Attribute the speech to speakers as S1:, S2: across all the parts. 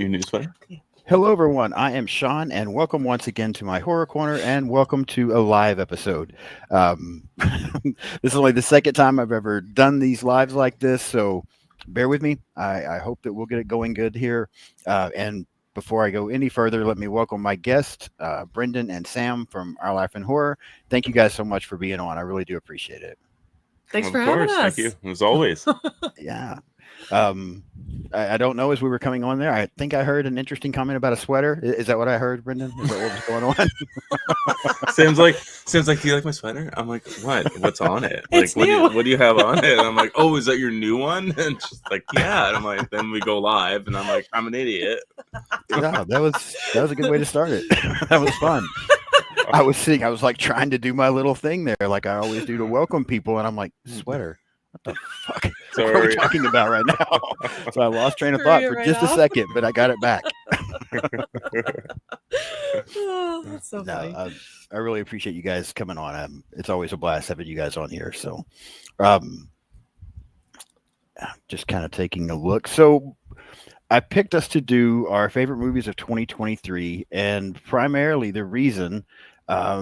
S1: your new sweater?
S2: Hello, everyone. I am Sean, and welcome once again to my Horror Corner, and welcome to a live episode. This is only the second time I've ever done these lives like this, so bear with me. I hope that we'll get it going good here. And before I go any further, let me welcome my guests, Brendan and Sam from Our Life in Horror. Thank you guys so much for being on. I really do appreciate it.
S3: Thanks
S1: Of
S3: for having
S1: course,
S3: us.
S1: thank you, as always.
S2: Yeah. I don't know as we were coming on there. I think I heard an interesting comment about a sweater. Is that what I heard, Brendan? Is that what was going on?
S1: Sam's like, do you like my sweater? I'm like, what? What's on it? Like,
S3: It's new.
S1: what do you have on it? And I'm like, oh, is that your new one? And she's like, yeah. And I'm like, then we go live, and I'm like, I'm an idiot.
S2: Yeah, that was a good way to start it. That was fun. I was like trying to do my little thing there, like I always do to welcome people, and I'm like, sweater. What the fuck? What are we
S1: Sorry.
S2: talking about right now? So I lost train of
S3: Threw
S2: thought
S3: you
S2: for
S3: right
S2: just a
S3: off.
S2: second, but I got it back.
S3: Oh, that's so
S2: No,
S3: funny.
S2: I really appreciate you guys coming on. It's always a blast having you guys on here. So, um, just kind of taking a look. So, I picked us to do our favorite movies of 2023, and primarily the reason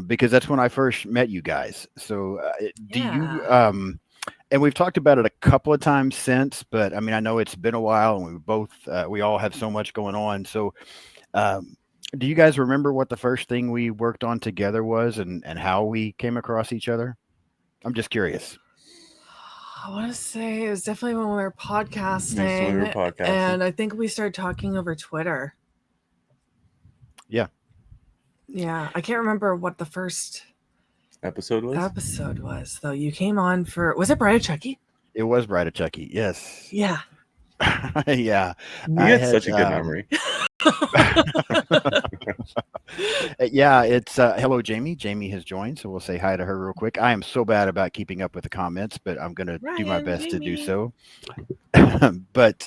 S2: because that's when I first met you guys. So, do you?
S3: Yeah.
S2: And we've talked about it a couple of times since, but I mean, I know it's been a while, and we all have so much going on. So, um, do you guys remember what the first thing we worked on together was, and how we came across each other? I'm just curious.
S3: I want to say it was definitely when we were
S1: Yes, when we were
S3: podcasting,
S1: podcasting.
S3: and I think we started talking over Twitter.
S2: Yeah.
S3: Yeah, I can't remember what the first
S1: Episode was?
S3: episode was, though. You came on for, was it Bride of Chucky?
S2: It was Bride of Chucky. Yes.
S3: Yeah.
S2: Yeah.
S1: You
S2: I
S1: had
S2: had,
S1: such a good memory.
S2: Yeah, it's hello, Jamie. Jamie has joined, so we'll say hi to her real quick. I am so bad about keeping up with the comments, but I'm gonna do my
S3: Ryan,
S2: best to do
S3: Jamie.
S2: so. But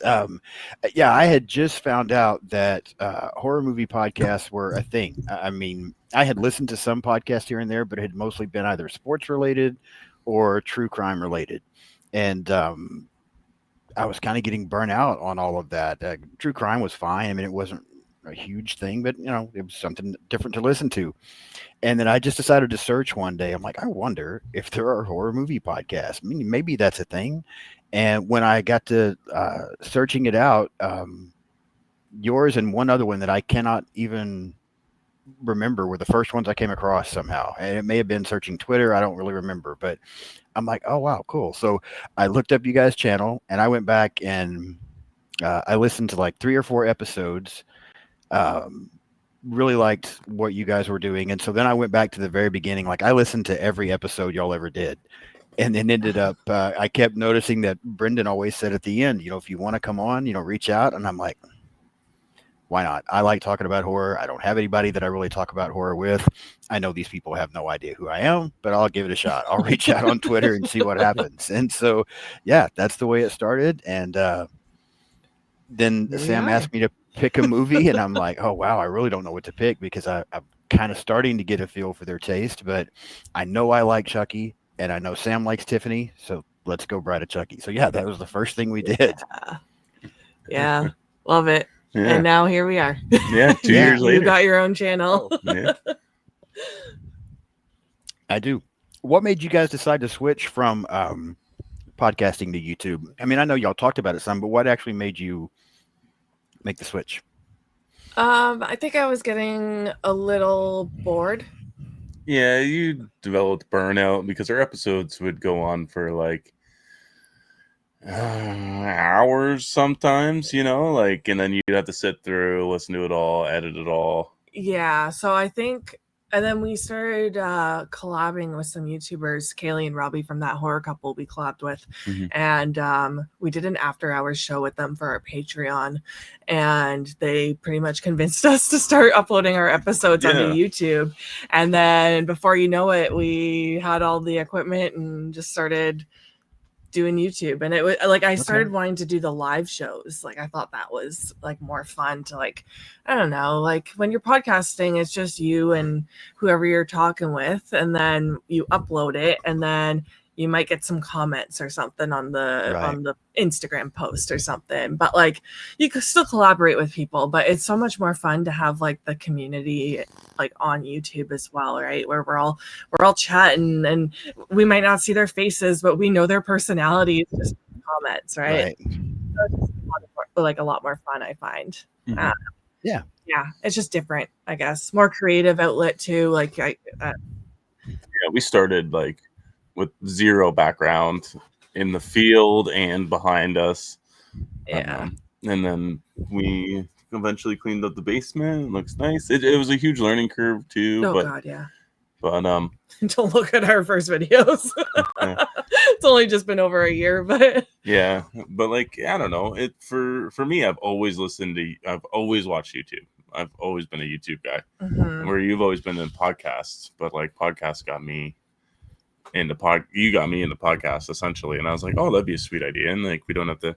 S2: yeah, I had just found out that horror movie podcasts were a thing. I mean, I had listened to some podcasts here and there, but it had mostly been either sports related or true crime related, and I was kind of getting burnt out on all of that. True crime was fine. I mean, it wasn't a huge thing, but it was something different to listen to. And then I just decided to search one day. I'm like, I wonder if there are horror movie podcasts. I mean, maybe that's a thing. And when I got to searching it out, yours and one other one that I cannot even remember were the first ones I came across somehow. And it may have been searching Twitter. I don't really remember, but I'm like, oh, wow, cool. So I looked up you guys' channel, and I went back and I listened to like 3 or 4 episodes. Um, really liked what you guys were doing. And so then I went back to the very beginning. Like I listened to every episode y'all ever did. And then ended up, I kept noticing that Brendan always said at the end, if you want to come on, reach out. And I'm like, why not? I like talking about horror. I don't have anybody that I really talk about horror with. I know these people have no idea who I am, but I'll give it a shot. I'll reach out on Twitter and see what happens. And so, yeah, that's the way it started. And then
S3: Here we
S2: Sam
S3: are.
S2: asked me to pick a movie, and I'm like, oh, wow, I really don't know what to pick because I'm kind of starting to get a feel for their taste. But I know I like Chucky, and I know Sam likes Tiffany. So let's go Bride of Chucky. So, yeah, that was the first thing we did.
S3: Yeah. Love it.
S1: Yeah.
S3: And now here we are.
S1: Yeah, 2
S2: Yeah.
S1: years
S3: You
S1: later.
S3: got your own channel.
S1: Yeah.
S2: I do. What made you guys decide to switch from podcasting to YouTube? I mean, I know y'all talked about it some, but what actually made you make the switch?
S3: I think I was getting a little bored.
S1: Yeah, you developed burnout because our episodes would go on for like hours sometimes, and then you'd have to sit through, listen to it all, edit it all.
S3: Yeah, so I think, and then we started collabing with some YouTubers, Kaylee and Robbie from That Horror Couple we collabed with,
S1: Mhm.
S3: and we did an after-hours show with them for our Patreon, and they pretty much convinced us to start uploading our episodes onto
S1: Yeah.
S3: YouTube, and then before you know it, we had all the equipment and just started doing YouTube. And it was like I started wanting to do the live shows. Like I thought that was like more fun to like, I don't know, like when you're podcasting, it's just you and whoever you're talking with, and then you upload it, and then you might get some comments or something on the
S2: Right.
S3: Instagram post or something, but like you could still collaborate with people. But it's so much more fun to have like the community like on YouTube as well, right? Where we're all chatting, and we might not see their faces, but we know their personalities just from the comments, right?
S2: Right.
S3: So it's just like a lot more fun, I find.
S1: Mhm.
S2: Yeah.
S3: Yeah, it's just different, I guess. More creative outlet too. Like
S1: Yeah, we started like with zero background in the field and behind us.
S3: yeah.
S1: And then we eventually cleaned up the basement. It looks nice. It was a huge learning curve too,
S3: Oh
S1: but
S3: God, yeah.
S1: But
S3: Don't look at our first videos.
S1: Yeah.
S3: It's only just been over a year, but
S1: yeah, but like I don't know. It for me, I've always watched YouTube. I've always been a YouTube guy.
S3: Mhm.
S1: Where you've always been in podcasts, but like podcasts got me into you got me into podcasts essentially, and I was like, oh, that'd be a sweet idea, and like we don't have to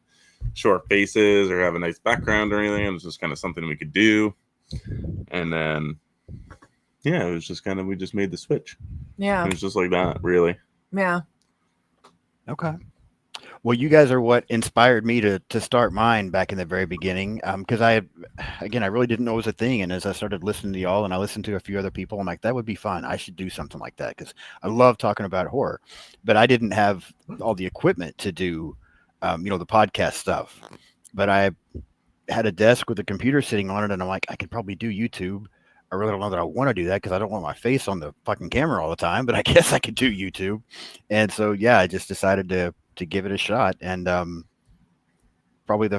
S1: show our faces or have a nice background or anything. It was just kind of something we could do, and then yeah, it was just kind of we just made the switch.
S3: yeah,
S1: It was just like that, really.
S3: yeah.
S2: Okay. Well, you guys are what inspired me to start mine back in the very beginning. Because I really didn't know it was a thing, and as I started listening to y'all, and I listened to a few other people, I'm like, that would be fun. I should do something like that because I love talking about horror, but I didn't have all the equipment to do, the podcast stuff. But I had a desk with a computer sitting on it, and I'm like, I could probably do YouTube. I really don't know that I want to do that because I don't want my face on the fucking camera all the time, but I guess I could do YouTube. And so, yeah, I just decided to give it a shot. And probably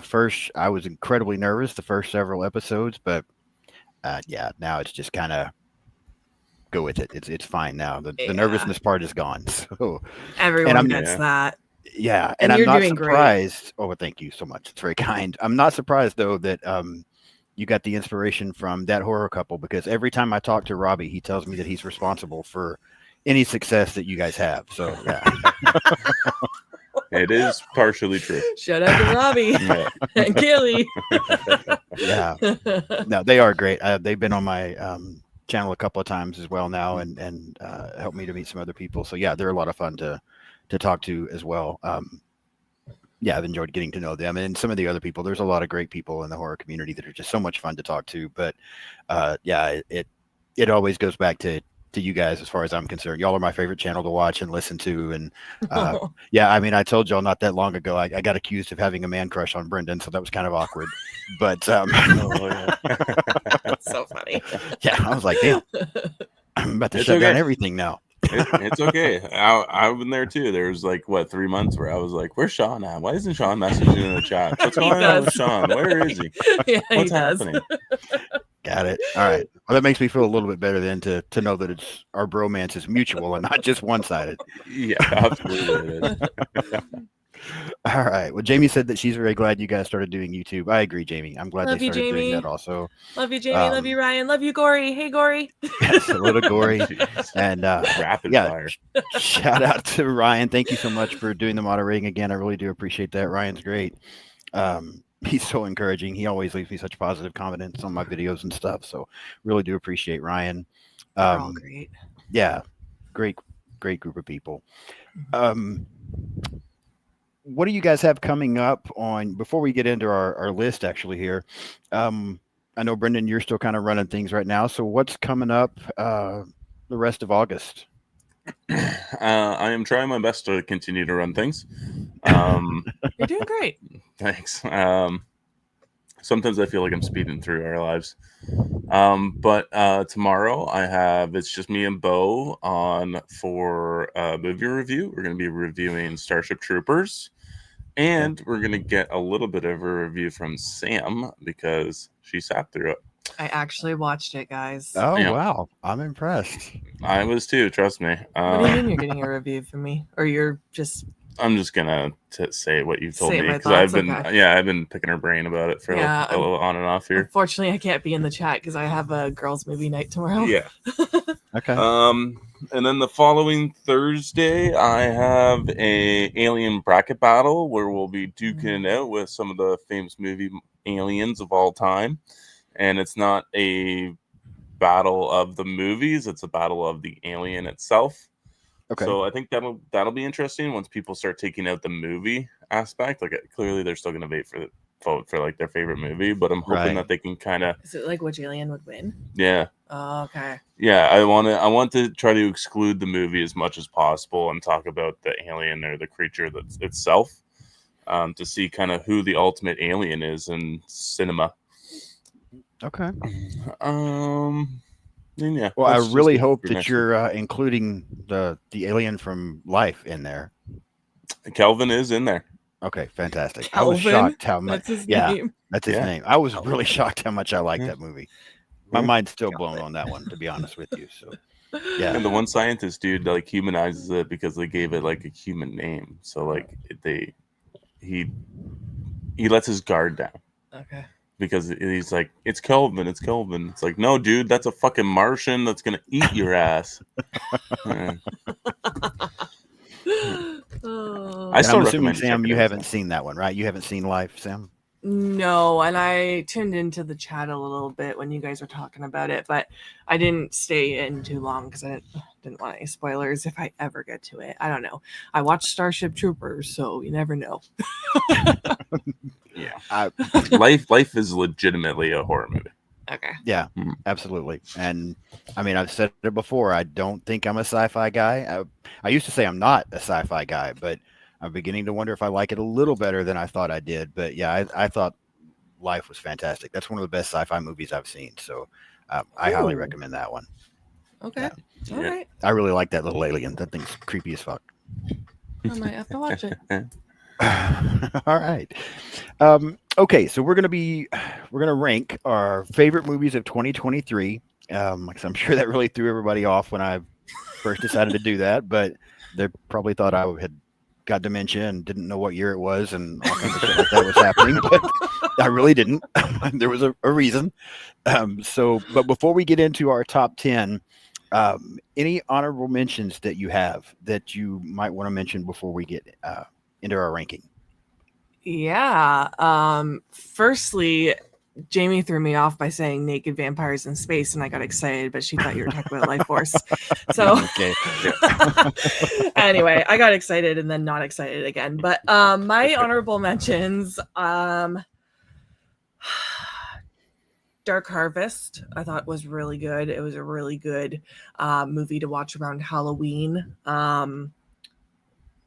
S2: I was incredibly nervous the first several episodes, but yeah, now it's just kind of go with it. It's fine now. The
S3: Yeah.
S2: nervousness part is gone. So
S3: Everyone
S2: I'm-
S3: gets
S1: Yeah.
S3: that.
S2: yeah,
S3: And
S2: and I'm
S3: you're
S2: not
S3: doing great.
S2: surprised. Oh, well, thank you so much. It's very kind. I'm not surprised though that you got the inspiration from That Horror Couple, because every time I talk to Robbie, he tells me that he's responsible for any success that you guys have. So yeah,
S1: It is partially true.
S3: Shout out to Robbie
S1: Yeah.
S3: and Kaylee.
S2: yeah. No, they are great. They've been on my channel a couple of times as well now, and helped me to meet some other people. So yeah, they're a lot of fun to talk to as well. Yeah, I've enjoyed getting to know them and some of the other people. There's a lot of great people in the horror community that are just so much fun to talk to. But yeah, it always goes back to you guys as far as I'm concerned. Y'all are my favorite channel to watch and listen to. And yeah, I mean, I told y'all not that long ago, I got accused of having a man crush on Brendan, so that was kind of awkward. But
S1: Oh, yeah.
S3: That's so funny.
S2: yeah, I was like, damn, I'm about to
S1: It's
S2: shut down
S1: okay.
S2: everything now.
S1: It's okay. I've been there too. There was like 3 months where I was like, "Where's Sean at? Why isn't Sean messaging in the chat? What's
S3: He
S1: going on with
S3: does.
S1: Sean? Where is he?
S3: Yeah, he
S1: What's
S3: does.
S1: happening?"
S2: Got it. All right. Well, that makes me feel a little bit better then to know that it's our bromance is mutual and not just one-sided.
S1: Yeah, absolutely. It is.
S2: All right. Well, Jamie said that she's very glad you guys started doing YouTube. I agree, Jamie. I'm glad
S3: Love
S2: they
S3: you,
S2: started doing
S3: Jamie.
S2: that also.
S3: Love you, Jamie. Love
S2: Um,
S3: you, Ryan. Love you, Gory. Hey, Gory.
S2: Yes, a little gory.
S1: Jeez.
S2: And
S1: Rapid
S2: yeah,
S1: fire.
S2: shout out to Ryan. Thank you so much for doing the moderating again. I really do appreciate that. Ryan's great. He's so encouraging. He always leaves me such positive comments on my videos and stuff. So really do appreciate Ryan.
S3: They're all great.
S2: Yeah, great group of people. What do you guys have coming up on before we get into our list actually here? I know Brendan, you're still kind of running things right now. So what's coming up the rest of August?
S1: I am trying my best to continue to run things.
S3: You're doing great.
S1: Thanks. Sometimes I feel like I'm speeding through our lives. But tomorrow it's just me and Bo on for a movie review. We're going to be reviewing Starship Troopers, and we're going to get a little bit of a review from Sam because she sat through it.
S3: I actually watched it, guys.
S2: Oh,
S1: Yeah.
S2: wow. I'm impressed.
S1: I was too, trust me.
S3: What do you mean you're getting a review from me? Or you're just
S1: I'm just gonna say what you told
S3: Say
S1: me
S3: my
S1: because I've
S3: thoughts?
S1: been
S3: Okay.
S1: I've been picking her brain about it for
S3: Yeah,
S1: a little on and off here.
S3: unfortunately I can't be in the chat because I have a girls' movie night tomorrow.
S1: Yeah.
S2: Okay.
S1: And then the following Thursday, I have a alien bracket battle where we'll be duking it out with some of the famous movie aliens of all time, and it's not a battle of the movies; it's a battle of the alien itself.
S2: Okay.
S1: So I think that'll be interesting once people start taking out the movie aspect. Like clearly they're still gonna vote for like their favorite movie, but I'm hoping
S2: Right.
S1: that they can kind of
S3: Is it like which alien would win?
S1: yeah.
S3: Oh, okay.
S1: Yeah, I want to try to exclude the movie as much as possible and talk about the alien or the creature that's itself, to see kind of who the ultimate alien is in cinema.
S2: Okay.
S1: And yeah.
S2: Well, I
S1: that's just
S2: really
S1: it
S2: hope
S1: for
S2: that
S1: next
S2: you're including the alien from Life in there.
S1: week. Kelvin is in there.
S2: Okay, fantastic. I was
S3: Kelvin?
S2: shocked how much.
S3: That's his
S2: Yeah,
S3: name.
S2: that's his
S1: Yeah.
S2: name. I was
S3: Kelvin.
S2: really shocked how much I liked
S1: Yeah.
S2: that movie. My
S1: Yeah.
S2: mind's still blown
S3: Kelvin.
S2: on that one, to be honest with you. So, yeah.
S1: And the one scientist dude like humanizes it because they gave it like a human name. So like he lets his guard down.
S3: Okay.
S1: Because he's like, it's Kelvin, it's Kelvin. It's like, no, dude, that's a fucking Martian that's gonna eat your ass.
S3: Oh.
S1: I
S2: And
S1: still
S2: I'm assuming,
S1: recommend you
S2: Sam,
S1: check it
S2: you
S1: out,
S2: haven't
S1: so.
S2: seen that one, right? You haven't seen Life, Sam?
S3: No, and I tuned into the chat a little bit when you guys were talking about it, but I didn't stay in too long because I didn't want any spoilers if I ever get to it. I don't know. I watched Starship Troopers, so you never know.
S1: Yeah, Life is legitimately a horror movie.
S3: Okay.
S2: Yeah, absolutely. And I mean, I've said it before. I don't think I'm a sci-fi guy. I used to say I'm not a sci-fi guy, but I'm beginning to wonder if I like it a little better than I thought I did. But yeah, I thought Life was fantastic. That's one of the best sci-fi movies I've seen. So I highly
S3: Ooh.
S2: recommend that one.
S3: Okay.
S2: Yeah.
S3: All
S1: Yeah.
S3: right.
S2: I really like that little alien. That thing's creepy as fuck.
S3: I might have to watch it.
S2: All right. Okay, so we're gonna rank our favorite movies of 2023. Because I'm sure that really threw everybody off when I first decided to do that, but they probably thought I had got dementia and didn't know what year it was and all kinds of shit like that was happening. But I really didn't. There was a reason. But before we get into our top 10, any honorable mentions that you have that you might want to mention before we get into our ranking?
S3: Yeah. Firstly, Jamie threw me off by saying naked vampires in space, and I got excited, but she thought you were talking about Life Force. So
S2: Okay.
S3: anyway, I got excited and then not excited again. But my honorable mentions, Dark Harvest, I thought was really good. It was a really good movie to watch around Halloween.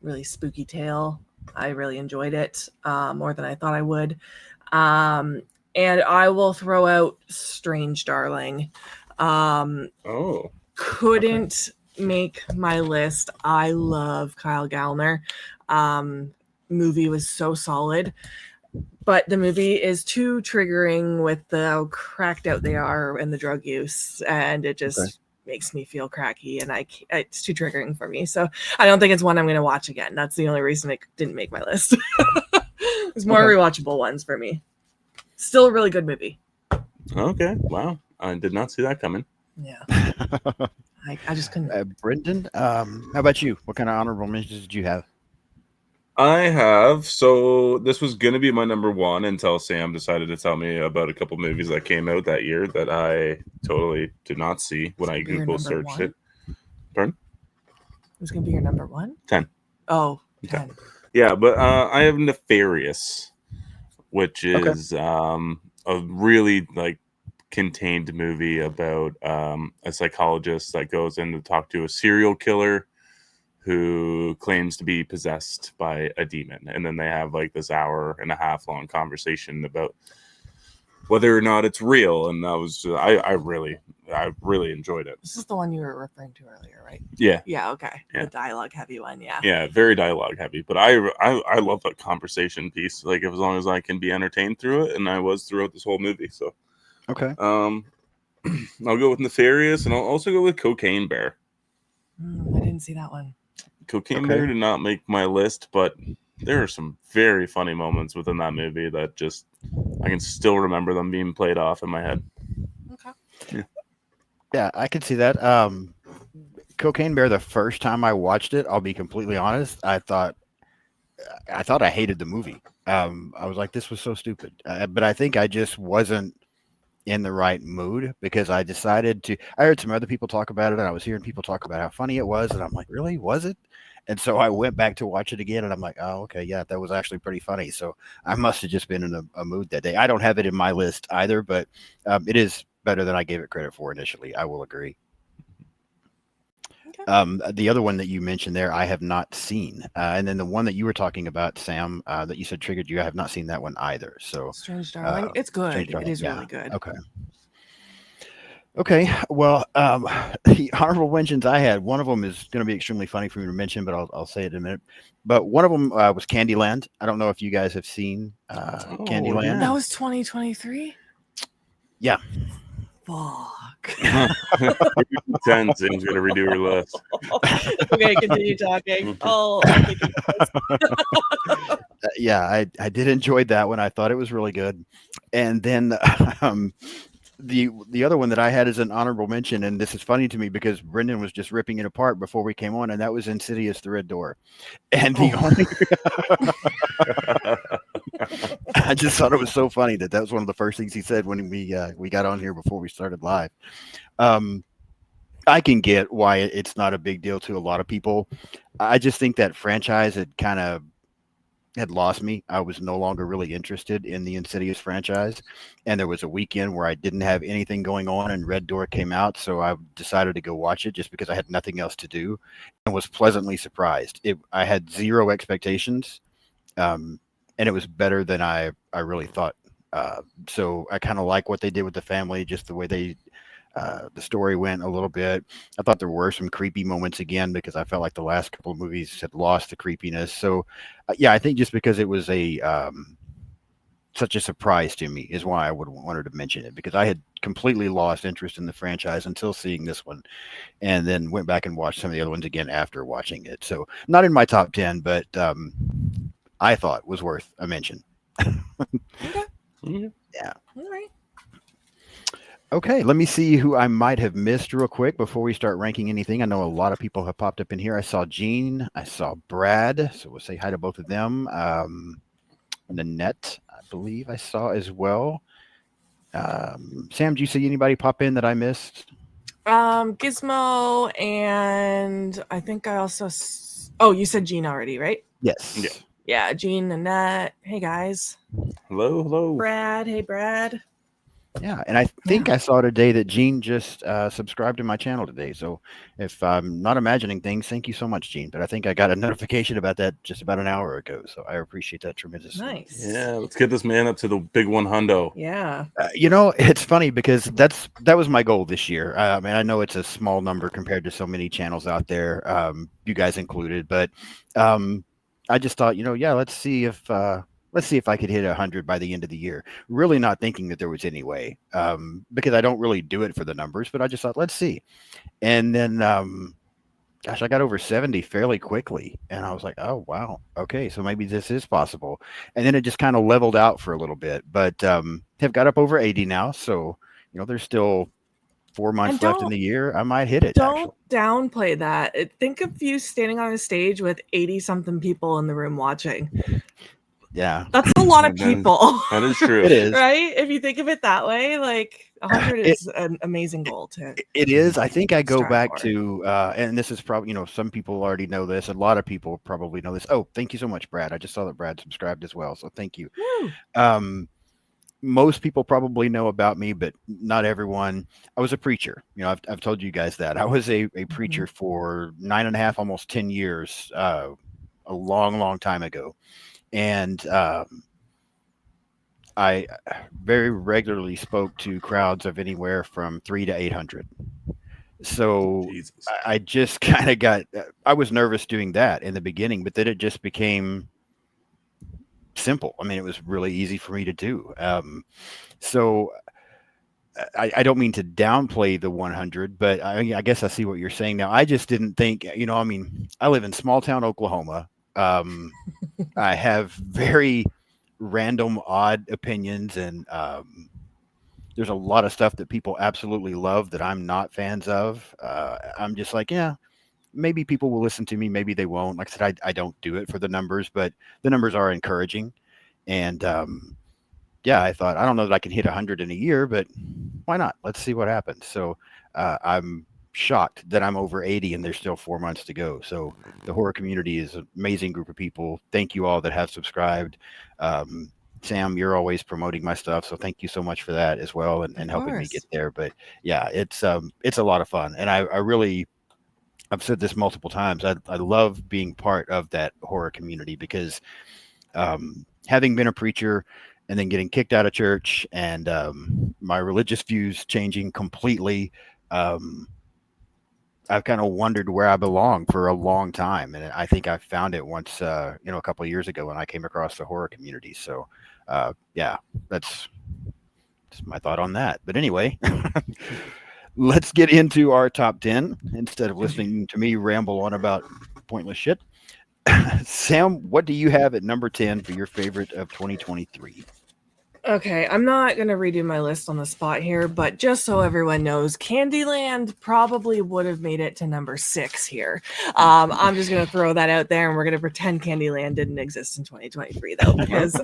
S3: Really spooky tale. I really enjoyed it more than I thought I would. And I will throw out Strange Darling.
S1: Oh,
S3: Couldn't make my list. I love Kyle Gallner. Movie was so solid, but the movie is too triggering with how cracked out they are and the drug use, and it just makes me feel cracky, and it's too triggering for me. So I don't think it's one I'm going to watch again. That's the only reason it didn't make my list. There's more rewatchable ones for me. Still a really good movie.
S1: okay. Wow. I did not see that coming.
S3: Yeah. I just couldn't.
S2: Brendan, how about you? What kind of honorable mentions did you have?
S1: I have. So this was going to be my number one until Sam decided to tell me about a couple movies that came out that year that I totally did not see when I Google searched it. Pardon?
S3: Who's going to be your number one?
S1: 10.
S3: Oh, 10.
S1: Okay. Yeah, but I have Nefarious, which is a really like contained movie about a psychologist that goes in to talk to a serial killer who claims to be possessed by a demon, and then they have like this 1.5 hour long conversation about whether or not it's real. And that was I really enjoyed it.
S3: This is the one you were referring to earlier, right?
S1: Yeah.
S3: Yeah. Okay.
S1: Yeah.
S3: The dialogue heavy one. Yeah.
S1: Yeah, very dialogue heavy, but I love that conversation piece. Like, as long as I can be entertained through it, and I was throughout this whole movie. So, I'll go with Nefarious, and I'll also go with Cocaine Bear.
S3: I didn't see that one.
S1: Cocaine Bear did not make my list, but there are some very funny moments within that movie that just I can still remember them being played off in my head.
S3: Okay.
S2: Yeah, I can see that. Cocaine Bear, the first time I watched it, I'll be completely honest, I thought I hated the movie. I was like, this was so stupid. But I think I just wasn't in the right mood because I decided to. I heard some other people talk about it, and I was hearing people talk about how funny it was, and I'm like, really, was it? And so I went back to watch it again, and I'm like, oh, okay, yeah, that was actually pretty funny. So I must have just been in a mood that day. I don't have it in my list either, but it is better than I gave it credit for initially. I will agree. The other one that you mentioned there, I have not seen, and then the one that you were talking about, Sam, that you said triggered you, I have not seen that one either. So
S3: Strange Darling, it's good.
S2: Strange Darling,
S3: It is
S2: yeah.
S3: really good.
S2: Okay. Well, the honorable mentions I had, one of them is going to be extremely funny for me to mention, but I'll say it in a minute. But one of them was Candyland. I don't know if you guys have seen Candyland.
S1: yeah.
S3: That was 2023.
S2: Yeah.
S3: Fuck.
S1: 10, Sam's gonna redo her list.
S3: Okay, continue talking. I'll think of
S2: Yeah, I did enjoy that one. I thought it was really good. And then the other one that I had as an honorable mention, and this is funny to me because Brendan was just ripping it apart before we came on, and that was Insidious: The Red Door. And the I just thought it was so funny that was one of the first things he said when we got on here before we started live. I can get why it's not a big deal to a lot of people. I just think that franchise had lost me. I was no longer really interested in the Insidious franchise. And there was a weekend where I didn't have anything going on and Red Door came out. So I decided to go watch it just because I had nothing else to do and was pleasantly surprised. I had zero expectations. And it was better than I really thought. So I kind of like what they did with the family, just the way the story went a little bit. I thought there were some creepy moments again because I felt like the last couple of movies had lost the creepiness. So, yeah, I think just because it was such a surprise to me is why I would wanted to mention it, because I had completely lost interest in the franchise until seeing this one, and then went back and watched some of the other ones again after watching it. So, not in my top 10, but I thought was worth a mention.
S3: Okay.
S2: Yeah.
S3: All right.
S2: Okay, let me see who I might have missed real quick before we start ranking anything. I know a lot of people have popped up in here. I saw Gene, I saw Brad, so we'll say hi to both of them. Nanette, I believe I saw as well. Sam, do you see anybody pop in that I missed?
S3: Gizmo, and I think I also. Oh, you said Gene already, right?
S2: Yes.
S3: Yeah, Gene, Nanette. Hey guys.
S1: Hello.
S3: Brad. Hey Brad.
S2: Yeah, and I think I saw today that Gene just subscribed to my channel today. So if I'm not imagining things, thank you so much, Gene. But I think I got a notification about that just about an hour ago. So I appreciate that tremendously.
S3: Nice.
S1: Yeah, let's get this man up to the big one hundo.
S3: Yeah.
S2: It's funny because that was my goal this year. And I know it's a small number compared to so many channels out there, you guys included. But I just thought, let's see if I could hit 100 by the end of the year. Really not thinking that there was any way, because I don't really do it for the numbers, but I just thought, let's see. And then, I got over 70 fairly quickly. And I was like, oh, wow. Okay, so maybe this is possible. And then it just kind of leveled out for a little bit, but have got up over 80 now. So, there's still 4 months left in the year. I might hit it.
S3: Don't downplay that. Think of you standing on a stage with 80-something people in the room watching.
S2: Yeah,
S3: that's a lot of people.
S1: That is true.
S2: It is,
S3: right? If you think of it that way, like 100 is an amazing goal too.
S2: It is. I think I go back to, and this is probably, some people already know this. A lot of people probably know this. Oh, thank you so much, Brad. I just saw that Brad subscribed as well, so thank you. Most people probably know about me, but not everyone. I was a preacher. I've told you guys that. I was a preacher for 9.5, almost 10 years, a long time ago. And I very regularly spoke to crowds of anywhere from 300 to 800. So I just kind of I was nervous doing that in the beginning, but then it just became simple. I mean, it was really easy for me to do. So I don't mean to downplay the 100, but I guess I see what you're saying now. I just didn't think, I live in small town Oklahoma. I have very random, odd opinions, and there's a lot of stuff that people absolutely love that I'm not fans of. I'm just like, yeah, maybe people will listen to me, maybe they won't. Like I said, I don't do it for the numbers, but the numbers are encouraging. And yeah, I thought, I don't know that I can hit 100 in a year, but why not? Let's see what happens. So I'm shocked that I'm over 80 and there's still 4 months to go. So the horror community is an amazing group of people. Thank you all that have subscribed. Sam, you're always promoting my stuff, so thank you so much for that as well, and helping me get there. But yeah, it's a lot of fun, and I really, I've said this multiple times. I love being part of that horror community because having been a preacher and then getting kicked out of church and my religious views changing completely, I've kind of wondered where I belong for a long time, and I think I found it once, a couple of years ago when I came across the horror community. So, yeah, that's my thought on that. But anyway, let's get into our top 10 instead of listening to me ramble on about pointless shit. Sam, what do you have at number 10 for your favorite of 2023?
S3: Okay, I'm not going to redo my list on the spot here, but just so everyone knows, Candyland probably would have made it to number 6 here. I'm just going to throw that out there, and we're going to pretend Candyland didn't exist in 2023, though, because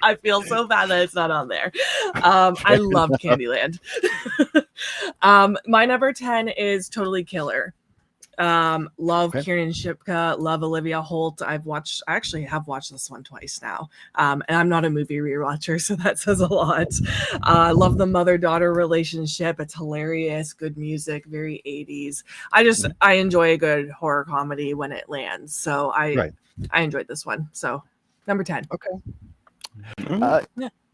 S3: I feel so bad that it's not on there. I loved Candyland. My number 10 is Totally Killer. Love Kiernan Shipka, love Olivia Holt. I actually have watched this one twice now. And I'm not a movie rewatcher, so that says a lot. Love the mother-daughter relationship. It's hilarious, good music, very 80s. I enjoy a good horror comedy when it lands. So I enjoyed this one. So number 10.
S2: Okay.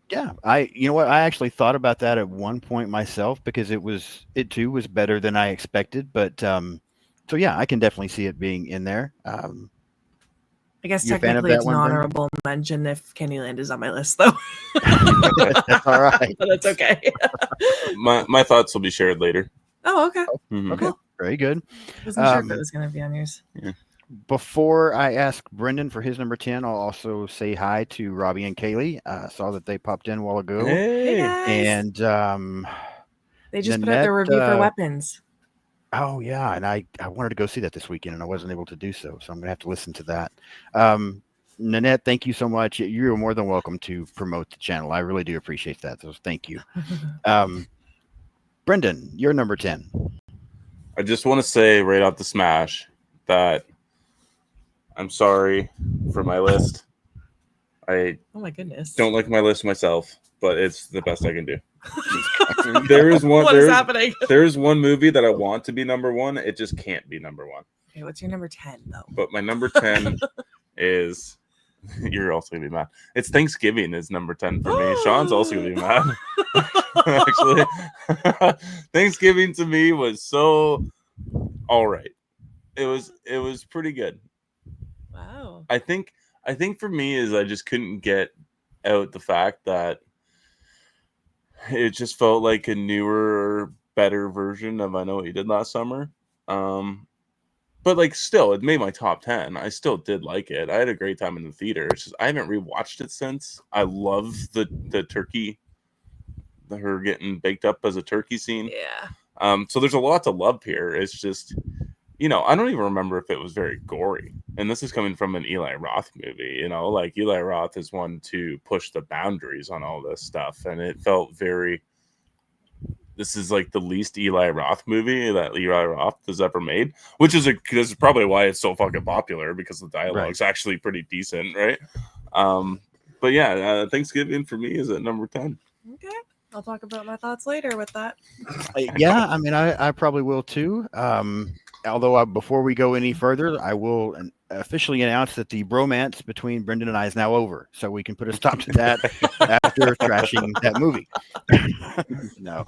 S2: Yeah. You know what? I actually thought about that at one point myself because it too was better than I expected, but so yeah, I can definitely see it being in there. I
S3: guess technically it's an honorable mention if Candyland is on my list, though.
S2: That's all right.
S3: But that's okay.
S1: my thoughts will be shared later.
S3: Oh, okay.
S2: Mm-hmm. Okay, very good.
S3: I wasn't sure if it was going to be on yours.
S1: Yeah.
S2: Before I ask Brendan for his number 10, I'll also say hi to Robbie and Kaylee. Saw that they popped in a while ago.
S1: Hey
S3: guys.
S2: And
S3: they just put out their review for Weapons.
S2: Oh, yeah, and I wanted to go see that this weekend, and I wasn't able to do so, so I'm going to have to listen to that. Nanette, thank you so much. You're more than welcome to promote the channel. I really do appreciate that, so thank you. Brendan, you're number 10.
S1: I just want to say right off the smash that I'm sorry for my list. Oh
S3: my goodness.
S1: Don't like my list myself, but it's the best I can do. There is one.
S3: What is happening?
S1: There's one movie that I want to be number 1. It just can't be number 1.
S3: Okay, what's your number 10 though?
S1: But my number 10 is. You're also gonna be mad. It's Thanksgiving is number 10 for me. Sean's also gonna be mad. Actually, Thanksgiving to me was so all right. It was pretty good.
S3: Wow.
S1: I think for me is I just couldn't get out the fact that it just felt like a newer, better version of I Know What You Did Last Summer. But like still, it made my top 10. I still did like it. I had a great time in the theater. It's just I haven't rewatched it since. I love the turkey, her getting baked up as a turkey scene.
S3: Yeah.
S1: So there's a lot to love here. It's just, I don't even remember if it was very gory. And this is coming from an Eli Roth movie, like Eli Roth is one to push the boundaries on all this stuff. And it felt this is like the least Eli Roth movie that Eli Roth has ever made, which is this is probably why it's so fucking popular, because the dialogue's actually pretty decent, right? But yeah, Thanksgiving for me is at number 10.
S3: Okay. I'll talk about my thoughts later with that.
S2: Yeah, I mean, I probably will too. Although before we go any further, I will officially announce that the bromance between Brendan and I is now over, so we can put a stop to that after trashing that movie. No.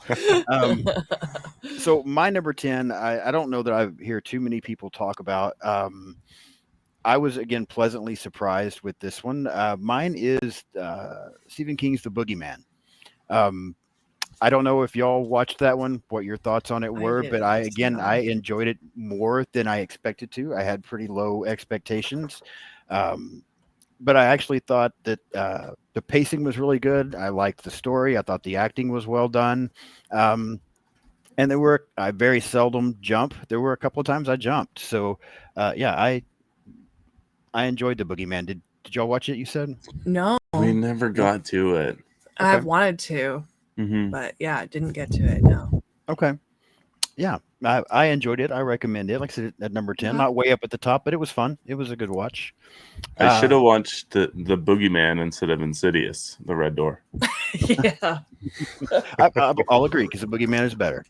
S2: So my number 10, I don't know that I hear too many people talk about. I was, again, pleasantly surprised with this one. Mine is Stephen King's The Boogeyman. I don't know if y'all watched that one, what your thoughts on it were, but I enjoyed it more than I expected to. I had pretty low expectations. But I actually thought that the pacing was really good. I liked the story. I thought the acting was well done. And I very seldom jump. There were a couple of times I jumped. So, yeah, I enjoyed The Boogeyman. Did y'all watch it, you said?
S3: No,
S1: we never got to it.
S3: I
S2: Okay.
S3: wanted to,
S1: Mm-hmm.
S3: but yeah, I didn't get to it. No.
S2: Okay. Yeah, I enjoyed it. I recommend it. Like I said, at number 10,
S3: Okay.
S2: not way up at the top, but it was fun. It was a good watch.
S1: I should have watched the Boogeyman instead of Insidious, The Red Door.
S3: Yeah.
S2: I'll agree because the Boogeyman is better.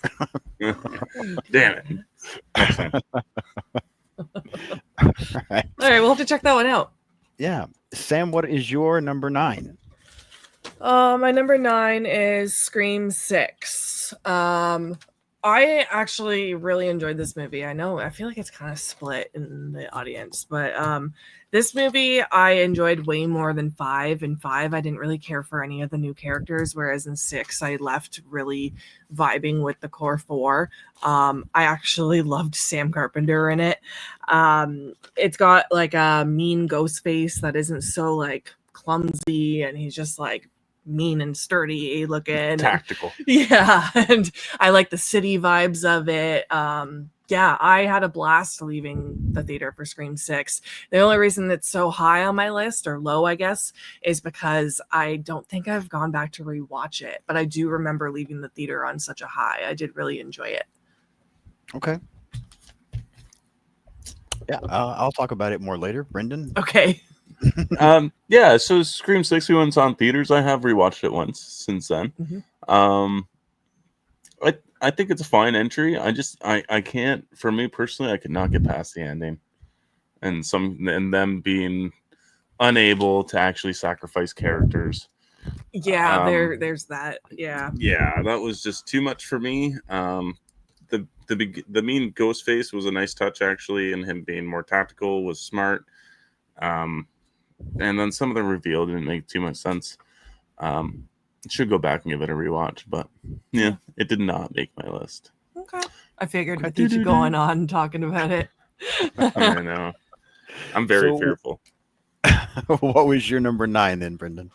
S1: Damn it. Next time.
S2: Right.
S3: All right, we'll have to check that one out.
S2: Yeah, Sam, what is your number 9?
S3: My number 9 is Scream 6. I actually really enjoyed this movie. I feel like it's kind of split in the audience, but this movie I enjoyed way more than 5. In 5, I didn't really care for any of the new characters, whereas in 6, I left really vibing with the core 4. I actually loved Sam Carpenter in it. It's got like a mean ghost face that isn't so like clumsy, and he's just like mean and sturdy looking.
S1: Tactical.
S3: Yeah, and I like the city vibes of it. Yeah, I had a blast leaving the theater for Scream 6. The only reason it's so high on my list, or low, I guess, is because I don't think I've gone back to rewatch it, but I do remember leaving the theater on such a high. I did really enjoy it.
S2: Okay. Yeah, I'll talk about it more later. Brendan?
S3: Okay.
S1: Yeah, so Scream 6 we went on theaters. I have rewatched it once since then.
S3: Mhm.
S1: I think it's a fine entry. I can't, for me personally, I could not get past the ending. And them being unable to actually sacrifice characters.
S3: Yeah, there's that. Yeah.
S1: Yeah, that was just too much for me. The mean ghost face was a nice touch actually, and him being more tactical was smart. And then some of the reveal didn't make too much sense. Should go back and give it a rewatch, but yeah, it did not make my list.
S3: Okay. I figured with you going on and talking about it.
S1: I know. I'm very
S2: So-
S1: fearful.
S2: What was your number 9 then, Brendan?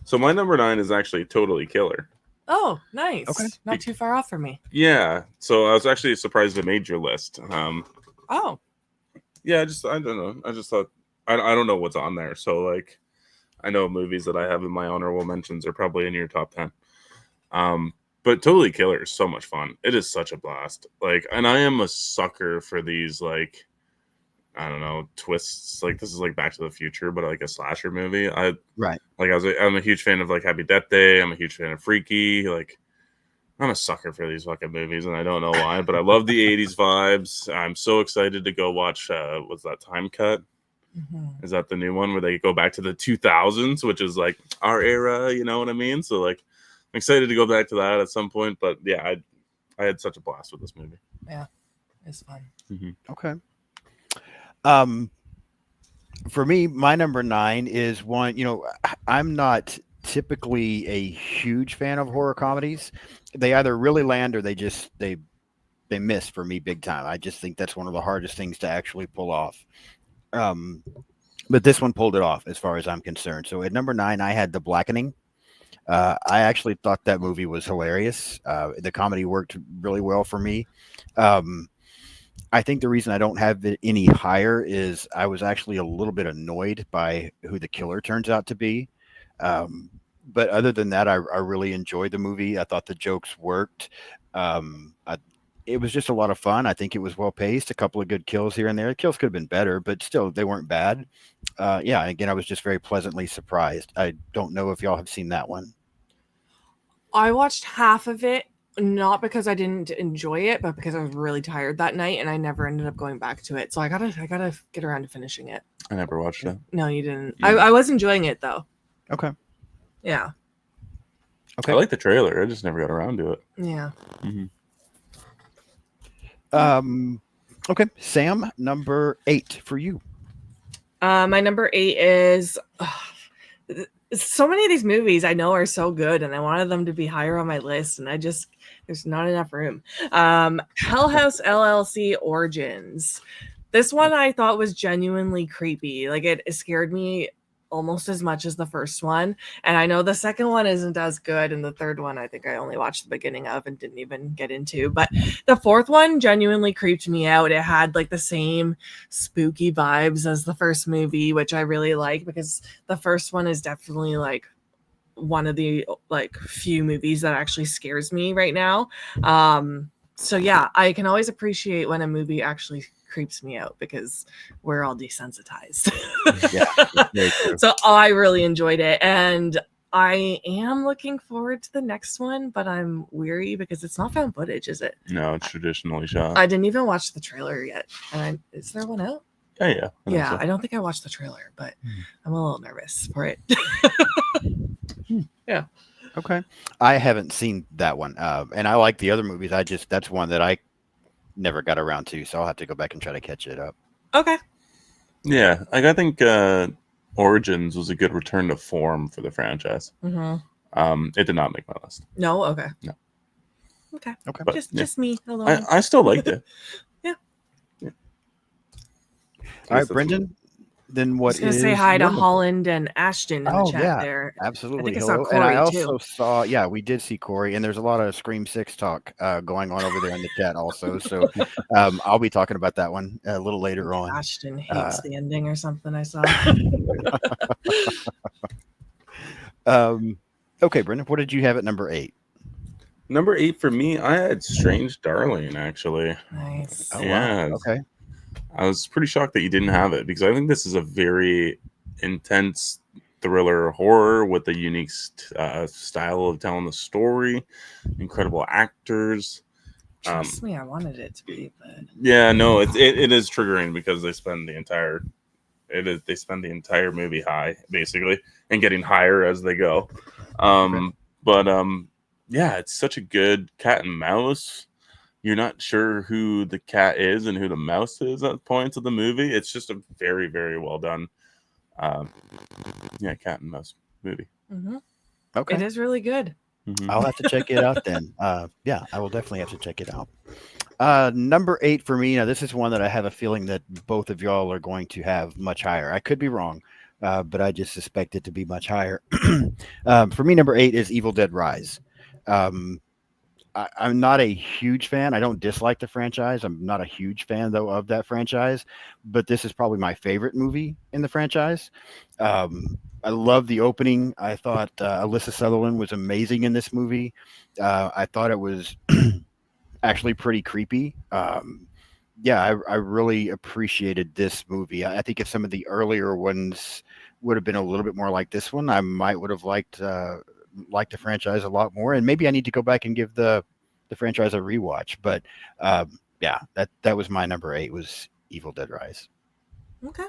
S1: So my number 9 is actually Totally Killer.
S3: Oh, nice.
S2: Okay.
S3: Not too far off from me.
S1: Yeah, so I was actually surprised it made your list.
S3: Oh,
S1: Yeah, I don't know. I just thought I don't know what's on there. So like, I know movies that I have in my honorable mentions are probably in your top 10. But Totally Killer is so much fun. It is such a blast. Like, and I am a sucker for these like, I don't know, twists. Like this is like Back to the Future, but like a slasher movie.
S2: Right.
S1: I'm a huge fan of like Happy Death Day. I'm a huge fan of Freaky. Like, I'm a sucker for these fucking movies, and I don't know why, but I love the 80s vibes. I'm so excited to go watch what's that, Time Cut?
S3: mhm.
S1: Is that the new one where they go back to the 2000s, which is like our era, you know what I mean? So like, I'm excited to go back to that at some point. But yeah, I had such a blast with this movie.
S3: It's fun.
S2: Okay. For me, my number 9 is one, I'm not typically a huge fan of horror comedies. They either really land or they miss for me big time. I just think that's one of the hardest things to actually pull off. But this one pulled it off as far as I'm concerned. So at number 9, I had The Blackening. I actually thought that movie was hilarious. The comedy worked really well for me. I think the reason I don't have it any higher is I was actually a little bit annoyed by who the killer turns out to be. But other than that, I really enjoyed the movie. I thought the jokes worked. It was just a lot of fun. I think it was well paced. A couple of good kills here and there. The kills could have been better, but still, they weren't bad. Yeah, again, I was just very pleasantly surprised. I don't know if y'all have seen that one.
S3: I watched half of it, not because I didn't enjoy it, but because I was really tired that night, and I never ended up going back to it. So I gotta get around to finishing it.
S1: I never watched it.
S3: No, you didn't.
S1: Yeah.
S3: I was enjoying it though.
S2: Okay.
S3: Yeah.
S2: Okay.
S1: I like the trailer. I just never got around to it.
S3: Yeah.
S2: Okay. Sam, number 8 for you.
S3: My number 8 is so many of these movies I know are so good, and I wanted them to be higher on my list, and there's not enough room. Hell House LLC Origins. This one I thought was genuinely creepy. Like it scared me almost as much as the first one. And I know the second one isn't as good, and the third one I think I only watched the beginning of and didn't even get into. But the fourth one genuinely creeped me out. It had like the same spooky vibes as the first movie, which I really like, because the first one is definitely like one of the like few movies that actually scares me right now. So yeah, I can always appreciate when a movie actually creeps me out, because we're all desensitized.
S2: Yeah, very true.
S3: So I really enjoyed it, and I am looking forward to the next one, but I'm weary because it's not found footage, is it?
S1: No, it's traditionally shot.
S3: I didn't even watch the trailer yet. And is there one out?
S1: Yeah, yeah. I think
S3: Yeah,
S1: so.
S3: I don't think I watched the trailer, but I'm a little nervous for it. Yeah.
S2: Okay. I haven't seen that one. And I like the other movies. That's one that I never got around to, so I'll have to go back and try to catch it up.
S3: Okay.
S1: Yeah, like I think Origins was a good return to form for the franchise. It did not make my list.
S3: No? Okay.
S1: No.
S3: Okay.
S2: Okay.
S1: But,
S3: Just me alone.
S1: I still liked it.
S3: Yeah.
S2: All right, Brendan. Then what
S3: I was going to
S2: is
S3: say hi to
S2: your number?
S3: Holland and Ashton in the
S2: Oh,
S3: chat
S2: yeah,
S3: there.
S2: absolutely.
S3: I think I saw
S2: Hello. And I
S3: Corey,
S2: also
S3: too.
S2: saw, yeah, we did see Corey, and there's a lot of Scream 6 talk going on over there in the chat also. So I'll be talking about that one a little later on.
S3: Ashton hates the ending or something I saw.
S2: Okay, Brendan, what did you have at number 8?
S1: Number 8 for me, I had Strange Darling, actually.
S3: Nice.
S2: Oh,
S1: Yeah.
S2: wow. Okay.
S1: I was pretty shocked that you didn't have it, because I think this is a very intense thriller horror with a unique style of telling the story, incredible actors.
S3: Trust me, I wanted it to be, but
S1: Yeah, no, it is triggering, because they spend the entire movie high, basically, and getting higher as they go. But yeah, it's such a good cat and mouse. You're not sure who the cat is and who the mouse is at points of the movie. It's just a very, very well done, cat and mouse movie.
S2: Okay.
S3: it is really good.
S2: I'll have to check it out then. Yeah, I will definitely have to check it out. Number 8 for me. Now, this is one that I have a feeling that both of y'all are going to have much higher. I could be wrong, but I just suspect it to be much higher. For me, number 8 is Evil Dead Rise. I'm not a huge fan. I don't dislike the franchise. I'm not a huge fan, though, of that franchise. But this is probably my favorite movie in the franchise. I love the opening. I thought Alyssa Sutherland was amazing in this movie. I thought it was actually pretty creepy. Yeah, I really appreciated this movie. I think if some of the earlier ones would have been a little bit more like this one, I might would have liked the franchise a lot more. And maybe I need to go back and give the franchise a rewatch. But yeah, that was my number 8, was Evil Dead Rise.
S3: Okay.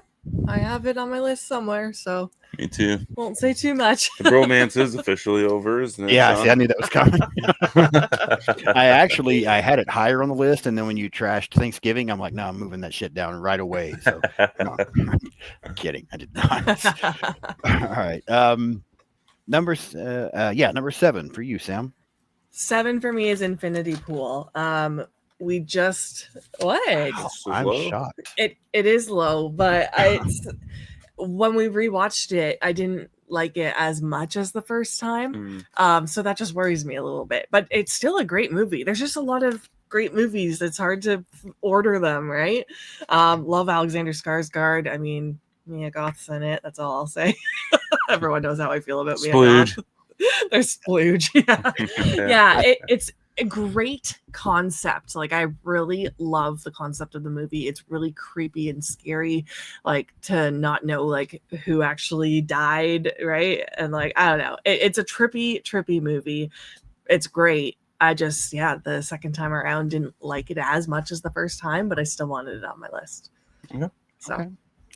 S3: I have it on my list somewhere, so
S1: Me too.
S3: won't say too much.
S1: The bromance is officially over, isn't it?
S2: Yeah,
S1: Sean?
S2: see, I knew that was coming. I had it higher on the list, and then when you trashed Thanksgiving, I'm like, no, I'm moving that shit down right away. So no, I'm kidding. I did not. All right. Number 7 for you, Sam.
S3: 7 for me is Infinity Pool. We just what?
S1: So
S2: I'm
S1: low.
S2: shocked.
S3: It is low, but when we rewatched it, I didn't like it as much as the first time. So that just worries me a little bit. But it's still a great movie. There's just a lot of great movies. It's hard to order them, right? Love Alexander Skarsgård. I mean, Mia Goth's in it. That's all I'll say. Everyone knows how I feel about Mia Goth. There's splooge. Yeah. It's a great concept. Like, I really love the concept of the movie. It's really creepy and scary, like, to not know like who actually died, right? And like, I don't know, it's a trippy movie. It's great. I just, the second time around didn't like it as much as the first time, but I still wanted it on my list. So
S2: okay.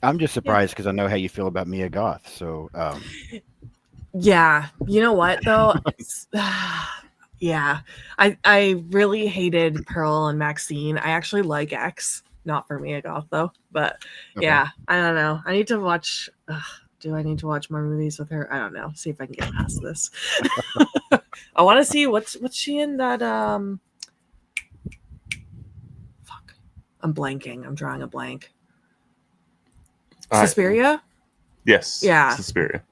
S2: I'm just surprised because I know how you feel about Mia Goth. So
S3: yeah, you know what though? Yeah, I really hated Pearl and Maxine. I actually like X, not for Mia Goth though. But
S2: okay.
S3: yeah, I don't know. I need to watch. Do I need to watch more movies with her? I don't know. See if I can get past this. I want to see what's she in that. Fuck, I'm blanking. I'm drawing a blank. Suspiria.
S1: Yes.
S3: Yeah.
S1: Suspiria.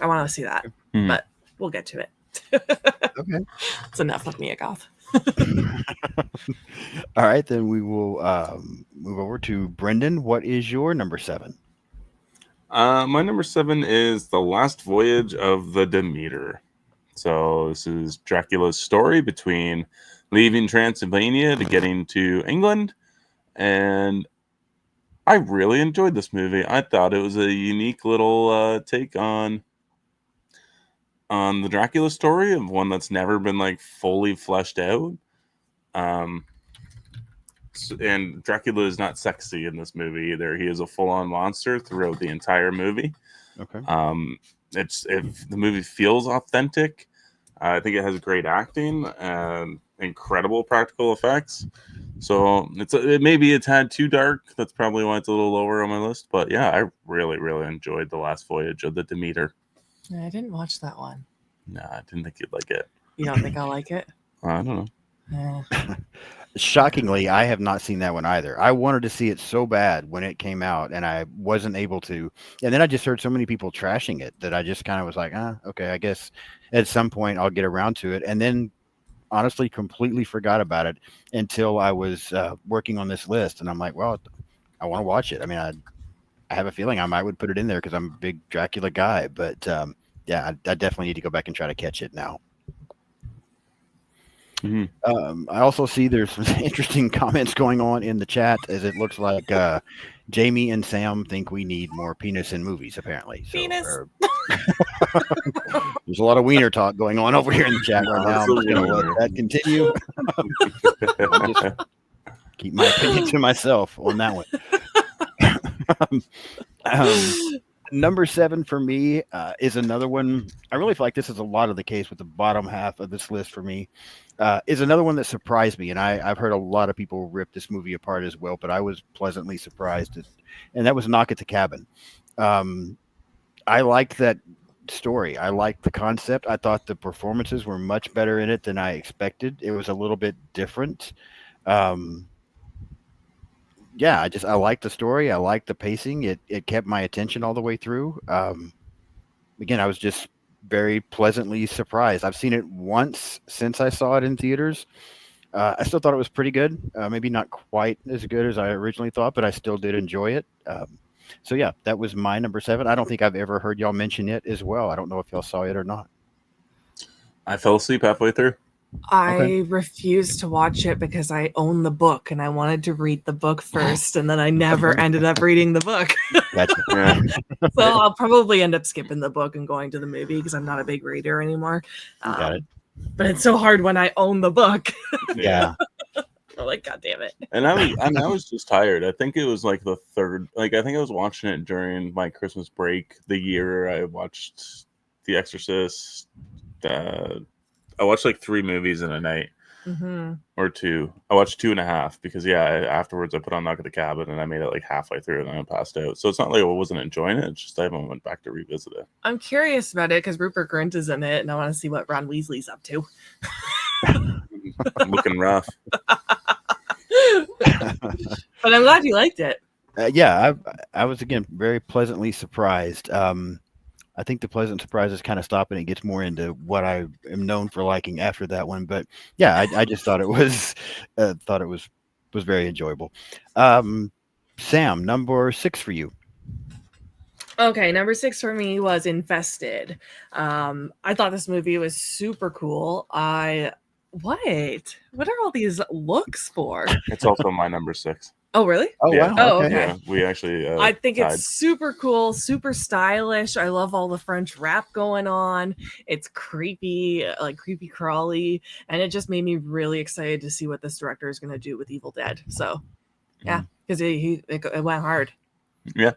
S3: I want to see that,
S1: Mhm.
S3: but we'll get to it.
S2: Okay.
S3: It's enough of Mia Goth.
S2: All right, then we will move over to Brendan. What is your number 7?
S1: My number 7 is The Last Voyage of the Demeter. So this is Dracula's story between leaving Transylvania to getting to England, and I really enjoyed this movie. I thought it was a unique little take on the Dracula story, of one that's never been like fully fleshed out. And Dracula is not sexy in this movie either. He is a full-on monster throughout the entire movie.
S2: Okay.
S1: If the movie feels authentic, I think it has great acting and incredible practical effects. So it maybe it's had too dark. That's probably why it's a little lower on my list. But yeah, I really, really enjoyed The Last Voyage of the Demeter.
S3: I didn't watch that one.
S1: Nah, I didn't think you'd like it.
S3: You don't think I'll like it?
S1: I don't
S3: Eh.
S1: know.
S2: Shockingly, I have not seen that one either. I wanted to see it so bad when it came out, and I wasn't able to. And then I just heard so many people trashing it that I just kind of was like, okay, I guess at some point I'll get around to it. And then honestly completely forgot about it until I was working on this list. And I'm like, well, I want to watch it. I mean, I have a feeling I would put it in there because I'm a big Dracula guy. But yeah, I definitely need to go back and try to catch it now.
S1: Mm-hmm.
S2: I also see there's some interesting comments going on in the chat, as it looks like Jamie and Sam think we need more penis in movies, apparently. So,
S3: Penis.
S2: There's a lot of wiener talk going on over here in the chat right now. I'm just going to let that continue. I'll just keep my opinion to myself on that one. Number 7 for me is another one. I really feel like this is a lot of the case with the bottom half of this list for me. Is another one that surprised me, and I've heard a lot of people rip this movie apart as well, but I was pleasantly surprised, and that was Knock at the Cabin. I liked that story. I liked the concept. I thought the performances were much better in it than I expected. It was a little bit different. Yeah, I liked the story. I liked the pacing. It kept my attention all the way through. Again, I was just very pleasantly surprised. I've seen it once since I saw it in theaters. I still thought it was pretty good. Maybe not quite as good as I originally thought, but I still did enjoy it. So yeah, that was my number 7. I don't think I've ever heard y'all mention it as well. I don't know if y'all saw it or not.
S1: I fell asleep halfway through.
S3: I refused to watch it because I own the book and I wanted to read the book first, and then I never ended up reading the book.
S2: Gotcha.
S1: Yeah.
S3: So I'll probably end up skipping the book and going to the movie because I'm not a big reader anymore.
S2: Got it.
S3: But it's so hard when I own the book.
S2: Yeah.
S3: I'm like, God damn it.
S1: And I was just tired. I think it was like the third. Like I think I was watching it during my Christmas break. The year I watched The Exorcist. I watched like 3 movies in a night, or 2. I watched 2.5 because afterwards I put on Knock at the Cabin and I made it like halfway through and then I passed out. So it's not like I wasn't enjoying it. It's just I haven't went back to revisit it.
S3: I'm curious about it because Rupert Grint is in it, and I want to see what Ron Weasley's up to.
S1: Looking rough.
S3: But I'm glad you liked it.
S2: Yeah, I was again very pleasantly surprised. I think the pleasant surprises kind of stop and it gets more into what I am known for liking after that one. But yeah, I just thought it was very enjoyable. Sam, number 6 for you.
S3: Okay, number 6 for me was Infested. I thought this movie was super cool. What are all these looks for?
S1: It's also my number 6.
S3: Oh, really?
S2: Oh,
S1: Yeah.
S2: wow.
S3: Oh,
S2: Okay.
S3: okay.
S1: Yeah, we actually.
S3: I think
S1: tied.
S3: it's super cool, super stylish. I love all the French rap going on. It's creepy, like creepy crawly, and it just made me really excited to see what this director is going to do with Evil Dead. So, yeah, because it went hard.
S1: Yeah,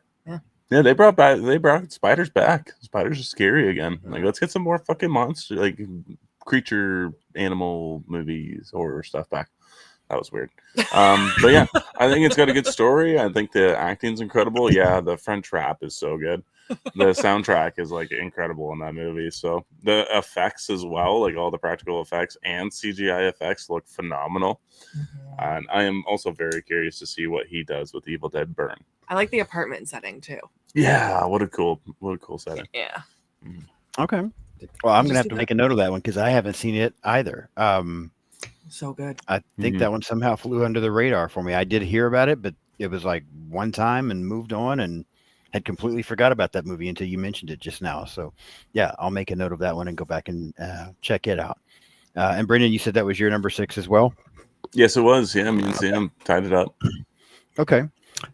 S1: they brought spiders back. Spiders are scary again. Like, let's get some more fucking monster, like creature, animal movies, horror stuff back. That was weird. But yeah, I think it's got a good story. I think the acting's incredible. Yeah, the French rap is so good. The soundtrack is like incredible in that movie. So the effects as well, like all the practical effects and CGI effects, look phenomenal. And I am also very curious to see what he does with Evil Dead Burn.
S3: I like the apartment setting too.
S1: Yeah, what a cool setting.
S3: Yeah.
S2: Okay. Well, I'm
S3: Did you
S2: gonna have
S3: see
S2: to
S3: that?
S2: make a note of that one because I haven't seen it either.
S3: So good.
S2: I think
S1: Mhm.
S2: that one somehow flew under the radar for me. I did hear about it, but it was like one time and moved on and had completely forgot about that movie until you mentioned it just now. So, yeah, I'll make a note of that one and go back and check it out. And Brendan, you said that was your number 6 as well?
S1: Yes, it was. Yeah, me and Sam tied it up.
S2: Okay.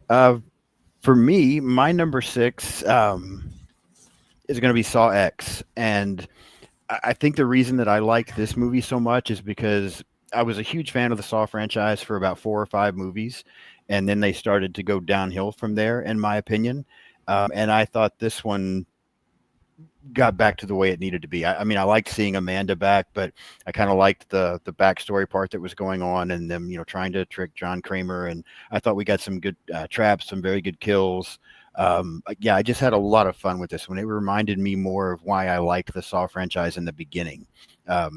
S2: For me, my number 6 is going to be Saw X. And I think the reason that I like this movie so much is because I was a huge fan of the Saw franchise for about 4 or 5 movies. And then they started to go downhill from there, in my opinion. And I thought this one got back to the way it needed to be. I mean, I liked seeing Amanda back, but I kind of liked the backstory part that was going on and them, trying to trick John Kramer. And I thought we got some good traps, some very good kills. Yeah, I just had a lot of fun with this one. It reminded me more of why I liked the Saw franchise in the beginning.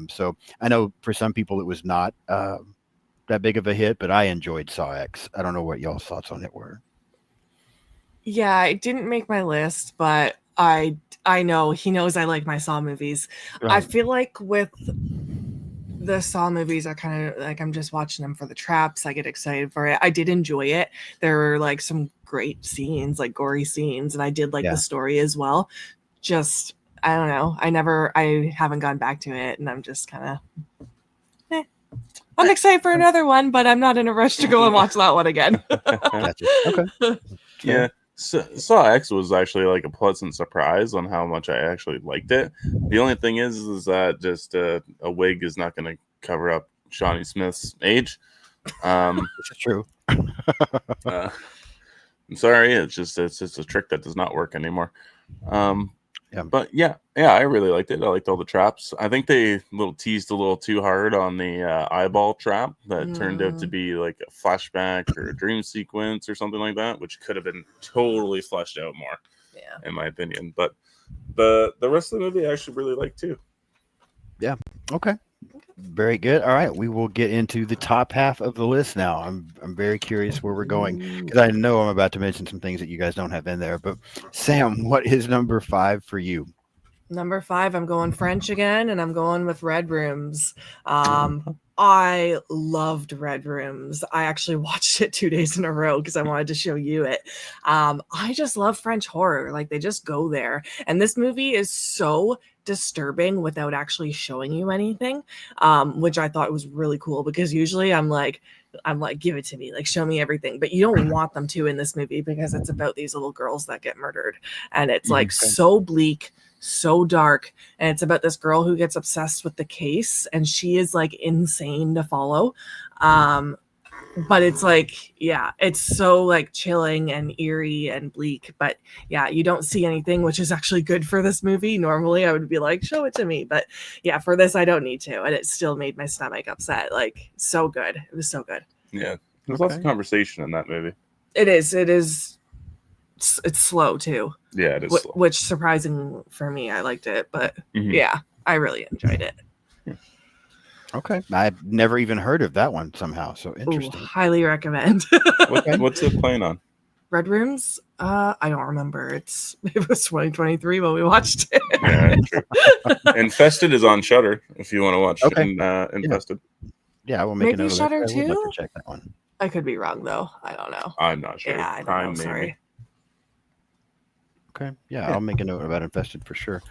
S2: So I know for some people it was not that big of a hit, but I enjoyed Saw X. I don't know what y'all's thoughts on it were.
S3: Yeah, it didn't make my list, but I know he knows I like my Saw movies. I feel like with the Saw movies, I kind of like I'm just watching them for the traps. I get excited for it. I did enjoy it. There were like some great scenes, like gory scenes, and I did like the story as well. Just I don't know. I haven't gone back to it, and I'm just kind of. I'm excited for another one, but I'm not in a rush to go and watch that one again.
S2: Gotcha. Okay.
S1: Yeah. Saw X was actually like a pleasant surprise on how much I actually liked it. The only thing is that just a wig is not going to cover up Shawnee Smith's age.
S2: This is true.
S1: I'm sorry, it's just a trick that does not work anymore. But yeah, I really liked it. I liked all the traps. I think they teased a little too hard on the eyeball trap that turned out to be like a flashback or a dream sequence or something like that, which could have been totally fleshed out more, in my opinion. But the rest of the movie I actually really liked too.
S2: Yeah. Okay. Very good. All right, we will get into the top half of the list now. I'm very curious where we're going because I know I'm about to mention some things that you guys don't have in there. But Sam, what is number 5 for you?
S3: Number 5, I'm going French again, and I'm going with Red Rooms. I loved Red Rooms. I actually watched it 2 days in a row because I wanted to show you it. I just love French horror. Like they just go there. And this movie is so disturbing without actually showing you anything, which I thought was really cool because usually I'm like, give it to me, like show me everything. But you don't want them to in this movie because it's about these little girls that get murdered. And it's like so bleak, so dark, and it's about this girl who gets obsessed with the case and she is like insane to follow, but it's like it's so like chilling and eerie and bleak, but you don't see anything, which is actually good for this movie. Normally I would be like, show it to me, but for this I don't need to, and it still made my stomach upset. Like so good. It was so good.
S1: There's lots of conversation in that movie.
S3: It is it's slow too.
S1: Yeah, it is slow.
S3: Which surprising for me. I liked it, but I really enjoyed it.
S2: Okay, I've never even heard of that one somehow. So interesting.
S3: Ooh, highly recommend.
S1: What's it playing on?
S3: Red Rooms? I don't remember. It was 2023 when we watched it.
S1: Yeah, true. Infested is on Shudder if you want to watch Infested.
S2: Yeah, I will make a note of that.
S3: Shudder too.
S2: I would like to check that one.
S3: I could be wrong though. I don't know.
S1: I'm not sure.
S3: Yeah, I don't know. Sorry.
S2: Okay. Yeah, I'll make a note about Infested for sure.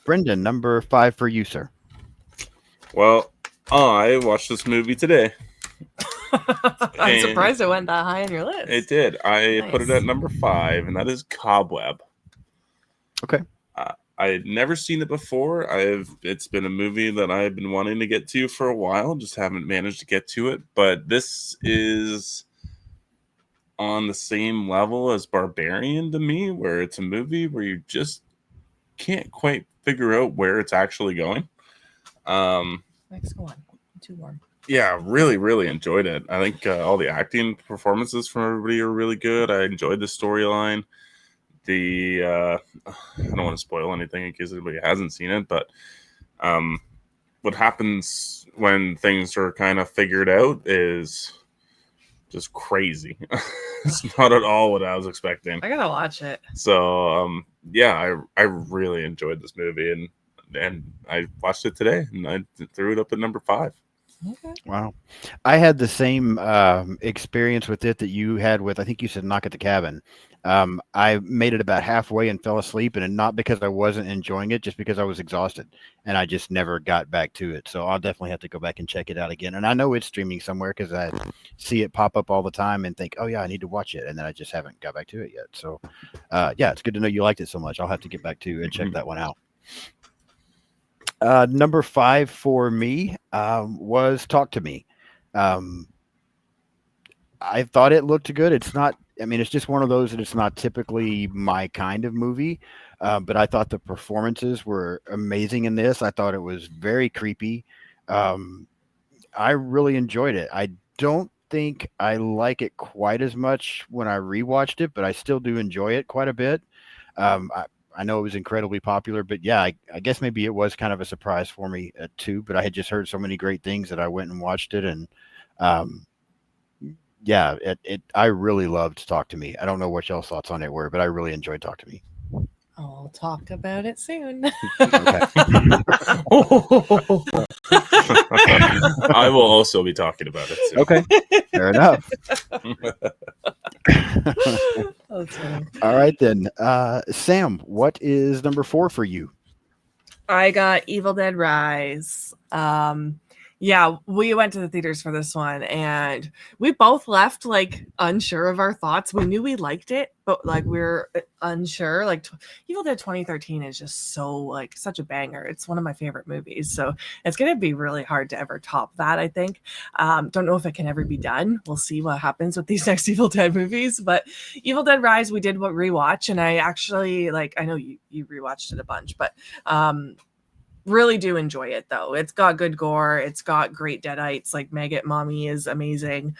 S2: Brendan, number 5 for you, sir.
S1: Well, I watched this movie today.
S3: I'm surprised it went that high on your list.
S1: It did. I put it at number 5, and that is Cobweb.
S2: Okay.
S1: I had never seen it before. It's been a movie that I've been wanting to get to for a while, just haven't managed to get to it. But this is on the same level as Barbarian to me, where it's a movie where you just can't quite figure out where it's actually going.
S3: Next one. Too warm.
S1: Yeah, really, really enjoyed it. I think all the acting performances from everybody are really good. I enjoyed the storyline. the I don't want to spoil anything in case anybody hasn't seen it, but what happens when things are kind of figured out is just crazy. It's not at all what I was expecting.
S3: I gotta watch it.
S1: So yeah, I really enjoyed this movie, and I watched it today, and I threw it up at number 5.
S3: Okay.
S2: Wow. I had the same experience with it that you had with, I think you said Knock at the Cabin. I made it about halfway and fell asleep, and not because I wasn't enjoying it, just because I was exhausted, and I just never got back to it. So I'll definitely have to go back and check it out again. And I know it's streaming somewhere because I see it pop up all the time and think, oh yeah, I need to watch it, and then I just haven't got back to it yet. So yeah, it's good to know you liked it so much. I'll have to get back to and check that one out. Number 5 for me was Talk to Me. I thought it looked good. It's not, I mean, it's just one of those that it's not typically my kind of movie, but I thought the performances were amazing in this. I thought it was very creepy. I really enjoyed it. I don't think I like it quite as much when I rewatched it, but I still do enjoy it quite a bit. I know it was incredibly popular, but yeah, I guess maybe it was kind of a surprise for me too. But I had just heard so many great things that I went and watched it, and yeah, I really loved Talk to Me. I don't know what y'all's thoughts on it were, but I really enjoyed Talk to Me.
S3: I'll talk about it soon.
S2: Okay.
S1: I will also be talking about it soon.
S2: Okay, fair enough.
S3: That's funny.
S2: All right then, Sam, what is number 4 for you?
S3: I got Evil Dead Rise. Yeah, we went to the theaters for this one, and we both left like unsure of our thoughts. We knew we liked it, but like we're unsure. Like Evil Dead 2013 is just so like such a banger. It's one of my favorite movies, so it's gonna be really hard to ever top that. I think. Don't know if it can ever be done. We'll see what happens with these next Evil Dead movies. But Evil Dead Rise, we did rewatch, and I actually like. I know you rewatched it a bunch, but really do enjoy it though. It's got good gore. It's got great deadites. Like Maggot Mommy is amazing.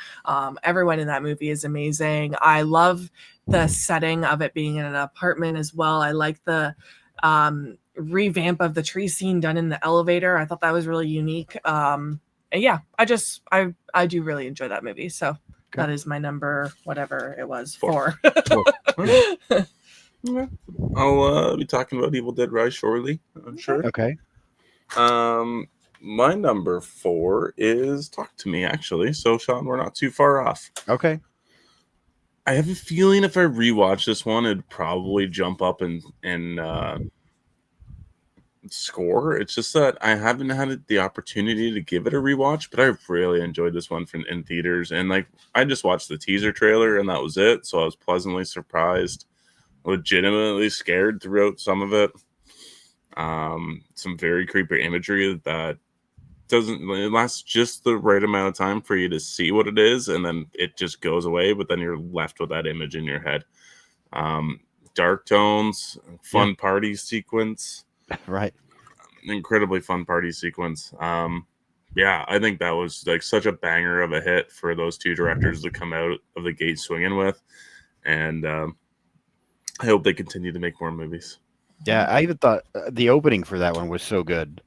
S3: Everyone in that movie is amazing. I love the setting of it being in an apartment as well. I like the revamp of the tree scene done in the elevator. I thought that was really unique. And yeah, I do really enjoy that movie. So that is my number, whatever it was, 4.
S1: I'll be talking about Evil Dead Rise shortly, I'm sure.
S2: Okay.
S1: My number 4 is Talk to Me, actually. So, Sean, we're not too far off.
S2: Okay.
S1: I have a feeling if I rewatch this one, it'd probably jump up and score. It's just that I haven't had the opportunity to give it a rewatch, but I really enjoyed this one in theaters. And like, I just watched the teaser trailer, and that was it. So I was pleasantly surprised, legitimately scared throughout some of it. Some very creepy imagery that it lasts just the right amount of time for you to see what it is, and then it just goes away, but then you're left with that image in your head. Dark tones, fun party sequence.
S2: Right.
S1: Incredibly fun party sequence. Yeah, I think that was like such a banger of a hit for those two directors to come out of the gate swinging with, and I hope they continue to make more movies.
S2: Yeah, I even thought the opening for that one was so good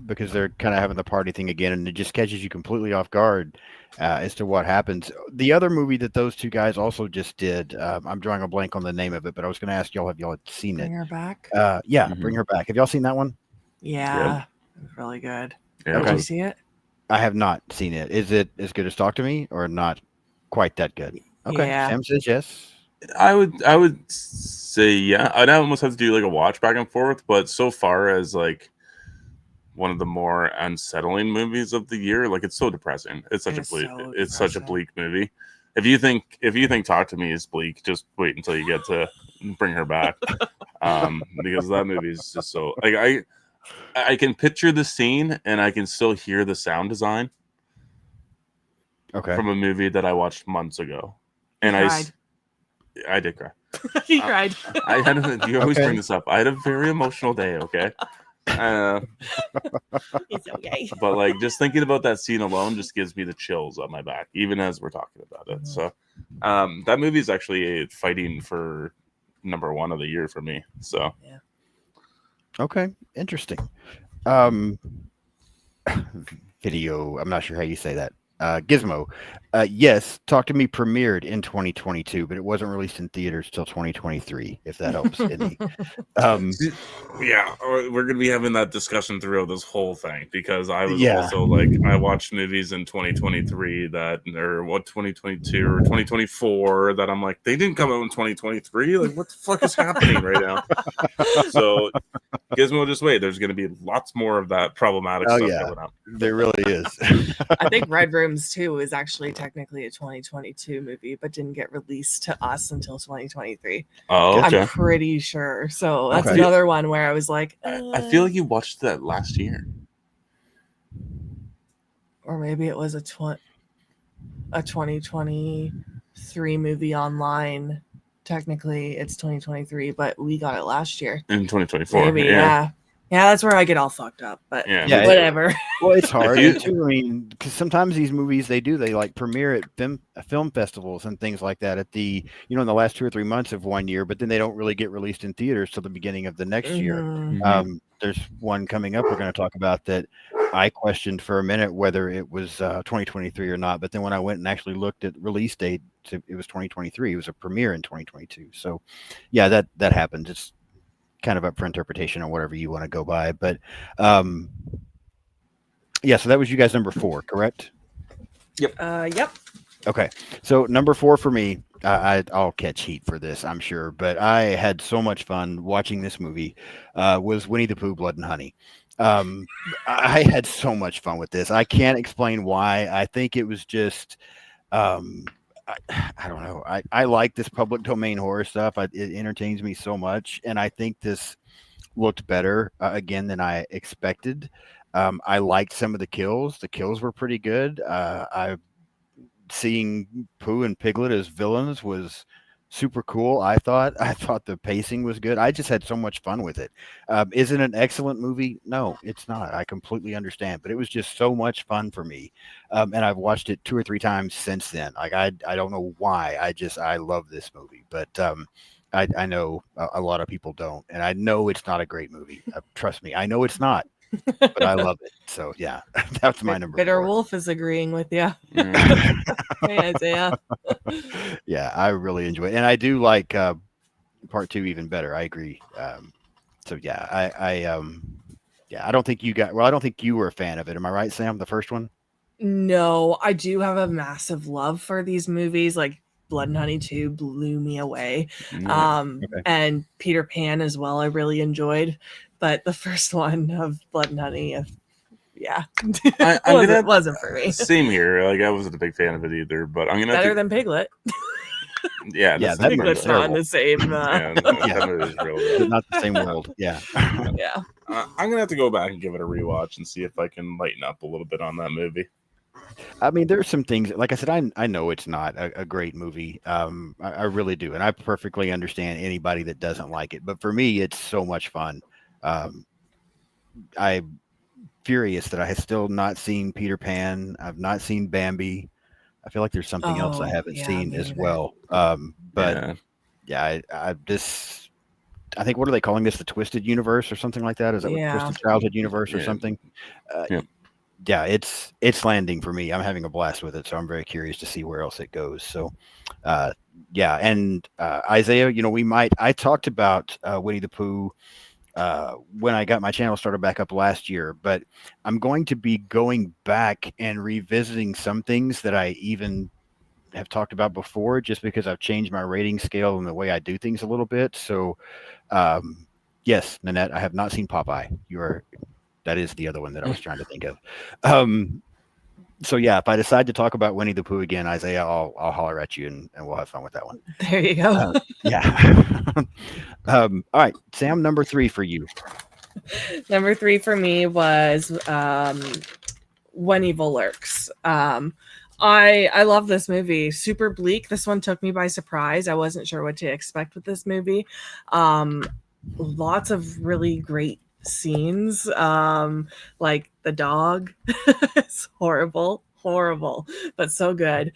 S2: because they're kind of having the party thing again, and it just catches you completely off guard as to what happens. The other movie that those two guys also just did, I'm drawing a blank on the name of it, but I was going to ask y'all, have y'all seen
S3: Bring
S2: it?
S3: Her Back?
S2: Yeah, Bring Her Back. Have y'all seen that one?
S3: Yeah, it was really good.
S1: Yeah,
S3: Did you see it?
S2: I have not seen it. Is it as good as Talk to Me or not quite that good? Okay,
S3: Yeah.
S2: Sam says yes.
S1: I would say yeah. I'd almost have to do like a watch back and forth, but so far as like one of the more unsettling movies of the year, like it's so depressing. It's such such a bleak movie. If you think Talk to Me is bleak, just wait until you get to Bring Her Back, because that movie is just so like I can picture the scene and I can still hear the sound design.
S2: Okay.
S1: From a movie that I watched months ago, and I did cry.
S3: He cried.
S1: You always bring this up. I had a very emotional day. Okay.
S3: It's okay.
S1: But like just thinking about that scene alone just gives me the chills on my back, even as we're talking about it. So that movie is actually fighting for number one of the year for me. So
S2: Okay, interesting. Video, I'm not sure how you say that. Gizmo. Yes, Talk to Me premiered in 2022, but it wasn't released in theaters till 2023, if that helps any.
S1: Yeah, we're gonna be having that discussion throughout this whole thing, because I was
S2: Yeah.
S1: also like, I watched movies in 2023 that, or what, 2022 or 2024 that I'm like, they didn't come out in 2023. Like, what the fuck is happening right now? So Gizmo, just wait. There's going to be lots more of that problematic stuff coming up.
S2: There really is.
S3: I think Red Rooms 2 is actually technically a 2022 movie, but didn't get released to us until 2023.
S1: Oh, okay.
S3: I'm pretty sure. So that's another one where I was like,
S1: I feel like you watched that last year.
S3: Or maybe it was a 2023 movie online. Technically, it's 2023, but we got it last year.
S1: In 2024.
S3: Maybe, yeah. Yeah, that's where I get all fucked up, but whatever.
S2: Well, it's hard too. I mean, because sometimes these movies they like premiere at film festivals and things like that at the, in the last 2 or 3 months of one year, but then they don't really get released in theaters till the beginning of the next year. There's one coming up we're going to talk about that I questioned for a minute whether it was 2023 or not, but then when I went and actually looked at release date, it was 2023. It was a premiere in 2022. So, yeah, that happens. It's kind of up for interpretation or whatever you want to go by, but yeah, so that was you guys number 4, correct?
S1: Yep.
S3: Yep.
S2: Okay, so number 4 for me, I'll catch heat for this, I'm sure, but I had so much fun watching this movie. Was Winnie the Pooh, Blood and Honey. I had so much fun with this. I can't explain why. I think it was just I don't know. I like this public domain horror stuff. It entertains me so much, and I think this looked better again than I expected. I liked some of the kills. The kills were pretty good. Seeing Pooh and Piglet as villains was super cool. I thought the pacing was good. I just had so much fun with it. Is it an excellent movie? No, it's not. I completely understand, but it was just so much fun for me. And I've watched it 2 or 3 times since then. Like I don't know why. I love this movie, but I know a lot of people don't, and I know it's not a great movie. Trust me, I know it's not. But I love it. So yeah, that's my number.
S3: Bitter
S2: 4.
S3: Wolf is agreeing with you. Hey, Isaiah.
S2: Yeah, I really enjoy it, and I do like part 2 even better. I agree. So yeah, I don't think you I don't think you were a fan of it. Am I right, Sam? The first one?
S3: No, I do have a massive love for these movies. Like Blood and Honey 2 blew me away. And Peter Pan as well, I really enjoyed. But the first one of Blood and Honey, wasn't for me.
S1: Same here. Like I wasn't a big fan of it either, but I'm gonna
S3: better than Piglet.
S1: Yeah,
S2: that
S3: Piglet's not in the same.
S2: Not the same world. Yeah,
S3: yeah.
S1: I'm gonna have to go back and give it a rewatch and see if I can lighten up a little bit on that movie.
S2: I mean, there's some things, like I said, I know it's not a great movie. I really do, and I perfectly understand anybody that doesn't like it. But for me, it's so much fun. I'm furious that I have still not seen Peter Pan. I've not seen Bambi. I feel like there's something else I haven't seen as well. But I think, what are they calling this? The Twisted Universe or something like that? Is that what Twisted Childhood Universe or something? Yeah, it's landing for me. I'm having a blast with it, so I'm very curious to see where else it goes. So, and Isaiah, I talked about Winnie the Pooh when I got my channel started back up last year, but I'm going to be going back and revisiting some things that I even have talked about before, just because I've changed my rating scale and the way I do things a little bit. So, yes, Nanette, I have not seen Popeye. That is the other one that I was trying to think of. So yeah, if I decide to talk about Winnie the Pooh again, Isaiah, I'll holler at you and we'll have fun with that one.
S3: There you go.
S2: All right, Sam, number 3 for you.
S3: Number 3 for me was When Evil Lurks. I love this movie. Super bleak. This one took me by surprise. I wasn't sure what to expect with this movie. Lots of really great scenes, like the dog. It's horrible, but so good.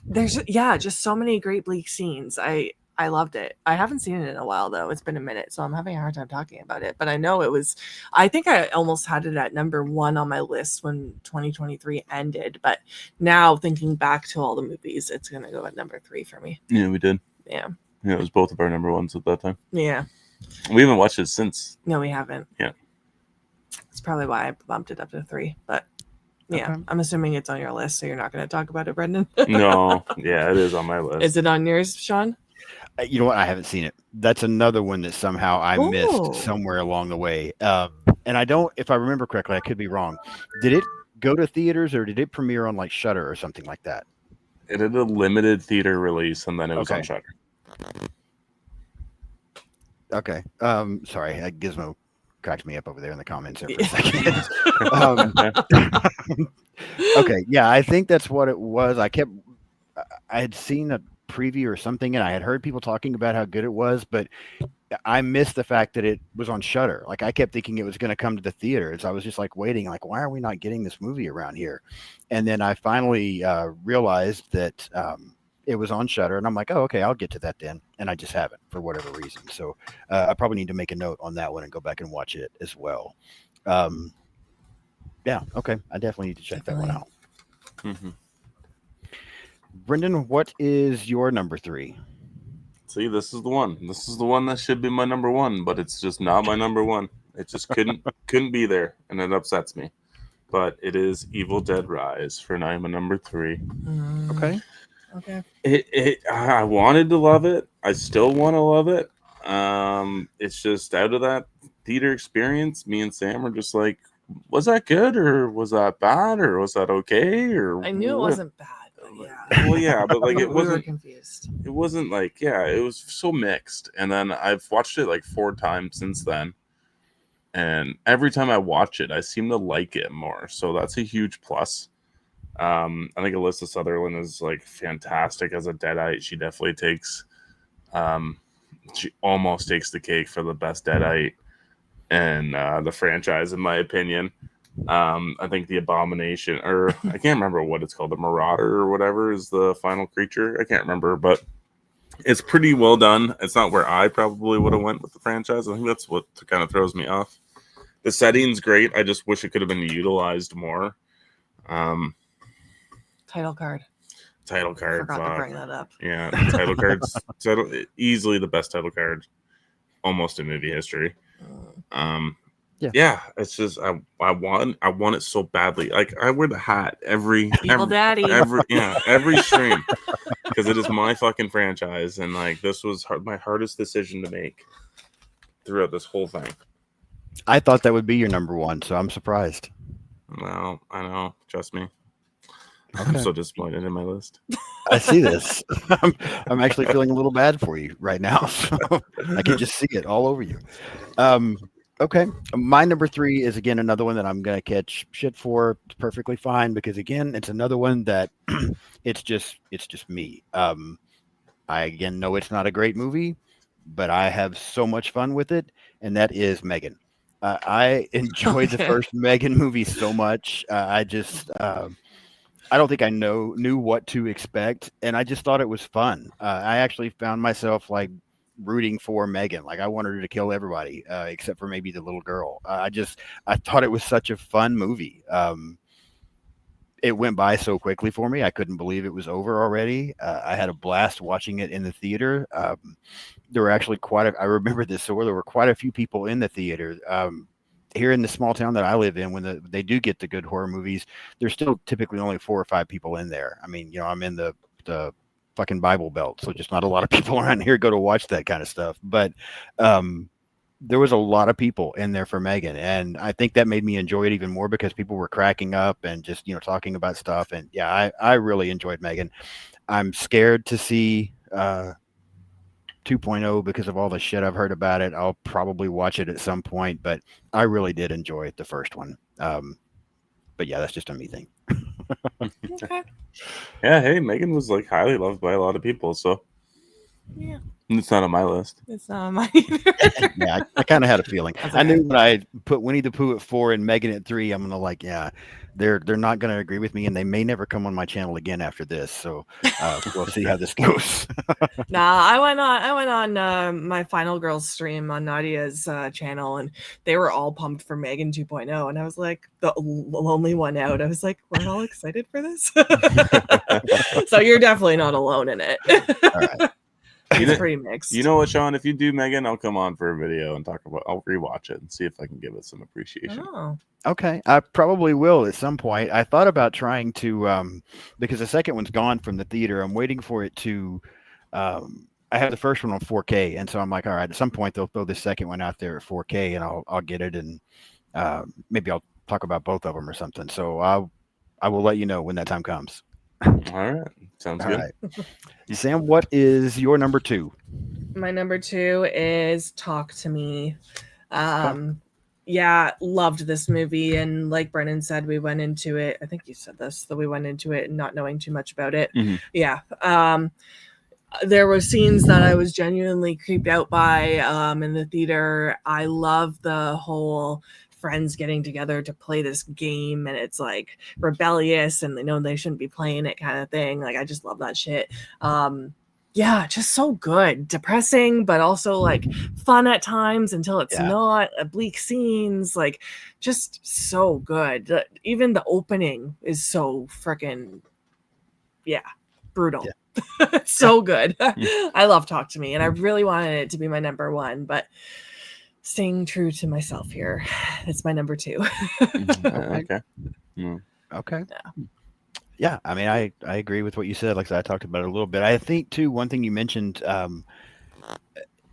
S3: There's just so many great bleak scenes. I I loved it. I haven't seen it in a while though. It's been a minute, so I'm having a hard time talking about it. But I know it was. I think I almost had it at number 1 on my list when 2023 ended. But now thinking back to all the movies, it's gonna go at number 3 for me.
S1: Yeah, we did.
S3: Yeah.
S1: Yeah, it was both of our number ones at that time.
S3: Yeah.
S1: We haven't watched it since.
S3: No, we haven't.
S1: Yeah.
S3: That's probably why I bumped it up to 3. But yeah,
S2: Okay.
S3: I'm assuming it's on your list, so you're not going to talk about it, Brendan.
S1: No, yeah, it is on my list.
S3: Is it on yours, Sean?
S2: You know what? I haven't seen it. That's another one that somehow I
S3: Oh.
S2: missed somewhere along the way. And I don't, if I remember correctly, I could be wrong. Did it go to theaters or did it premiere on like Shudder or something like that?
S1: It had a limited theater release, and then it was on
S2: Okay.
S1: Shudder.
S2: Okay. Sorry, Gizmo cracked me up over there in the comments there for a second. Okay, yeah, I think that's what it was. I had seen a preview or something, and I had heard people talking about how good it was, but I missed the fact that it was on Shudder. Like, I kept thinking it was going to come to the theaters. I was just like waiting, like, why are we not getting this movie around here? And then I finally realized that it was on Shudder, and I'm like, oh, okay, I'll get to that then. And I just haven't for whatever reason. So I probably need to make a note on that one and go back and watch it as well. Yeah, okay, I definitely need to check that one out.
S1: Mm-hmm.
S2: Brendan, what is your number 3?
S1: See, this is the one. This is the one that should be my number 1, but it's just not my number 1. It just couldn't be there, and it upsets me. But it is Evil Dead Rise for my number 3.
S2: Okay.
S3: Okay.
S1: I wanted to love it. I still want to love it. It's just out of that theater experience, me and Sam were just like, was that good or was that bad or was that okay? Or
S3: I knew it
S1: what?
S3: wasn't bad, but yeah.
S1: Well, yeah, but like it
S3: We were
S1: wasn't.
S3: confused.
S1: It wasn't like, yeah, it was so mixed. And then I've watched it like 4 times since then. And every time I watch it, I seem to like it more. So that's a huge plus. I think Alyssa Sutherland is like fantastic as a Deadite. She definitely takes, she almost takes the cake for the best Deadite in the franchise, in my opinion. I think the Abomination, or I can't remember what it's called, the Marauder or whatever is the final creature. I can't remember, but it's pretty well done. It's not where I probably would have went with the franchise. I think that's what kind of throws me off. The setting's great. I just wish it could have been utilized more.
S3: Title card.
S1: Title card.
S3: Forgot to bring that up.
S1: Yeah, title cards. Easily the best title card, almost in movie history. Yeah, it's just I want it so badly. Like I wear the hat every stream because it is my fucking franchise, and like this was my hardest decision to make throughout this whole thing.
S2: I thought that would be your number 1, so I'm surprised.
S1: Well, I know. Trust me.
S2: Okay.
S1: I'm so disappointed in my list.
S2: I see this. I'm actually feeling a little bad for you right now. So I can just see it all over you. Okay. My number 3 is again another one that I'm gonna catch shit for. It's perfectly fine because again, it's another one that it's just me. I again know it's not a great movie, but I have so much fun with it, and that is Megan. I enjoyed the first Megan movie so much. I don't think I knew what to expect, and I just thought it was fun. I actually found myself like rooting for Megan. Like I wanted her to kill everybody except for maybe the little girl. I thought it was such a fun movie. It went by so quickly for me. I couldn't believe it was over already. I had a blast watching it in the theater. There were actually I remember this, so there were quite a few people in the theater. Here in the small town that I live in, when they do get the good horror movies, there's still typically only 4 or 5 people in there. I mean, I'm in the fucking Bible Belt, so just not a lot of people around here go to watch that kind of stuff. But there was a lot of people in there for Megan, and I think that made me enjoy it even more because people were cracking up and just talking about stuff. And yeah, I really enjoyed Megan. I'm scared to see 2.0 because of all the shit I've heard about it. I'll probably watch it at some point, but I really did enjoy the first one. But yeah, that's just a me thing.
S3: Okay.
S1: Yeah, hey, Megan was like highly loved by a lot of people, so
S3: Yeah.
S1: It's not on my list.
S3: It's not on mine either.
S2: Yeah, I kind of had a feeling.
S3: That's
S2: I knew
S3: okay.
S2: when I put Winnie the Pooh at 4 and Megan at 3, I'm gonna like, yeah, they're not gonna agree with me, and they may never come on my channel again after this. So we'll see how this goes.
S3: Nah, I went on my Final Girls stream on Nadia's channel, and they were all pumped for Megan 2.0, and I was like the lonely one out. I was like, we're all excited for this. So you're definitely not alone in it.
S2: All right.
S3: It's pretty mixed.
S1: You know what, Sean? If you do Megan, I'll come on for a video and talk about. I'll rewatch it and see if I can give it some appreciation.
S3: Oh.
S2: Okay, I probably will at some point. I thought about trying to because the second one's gone from the theater. I'm waiting for it to. I have the first one on 4K, and so I'm like, all right, at some point they'll throw the second one out there at 4K, and I'll get it, and maybe I'll talk about both of them or something. So I will let you know when that time comes.
S1: All right, sounds
S2: All
S1: good.
S2: right. Sam, what is your number 2?
S3: My number 2 is Talk to Me. Yeah, loved this movie, and like Brennan said, we went into it. I think you said this, that we went into it not knowing too much about it.
S1: Mhm.
S3: Yeah. There were scenes that I was genuinely creeped out by in the theater. I love the whole friends getting together to play this game, and it's like rebellious and they know they shouldn't be playing it kind of thing. Like, I just love that shit. Yeah, just so good. Depressing, but also like fun at times until it's not. Bleak scenes, like just so good. Even the opening is so freaking, brutal. Yeah. So good. I love Talk to Me, and I really wanted it to be my number 1, but staying true to myself here, it's my number 2.
S1: Okay.
S2: Okay. Yeah, I mean, I agree with what you said. Like I said, I talked about it a little bit. I think too, one thing you mentioned,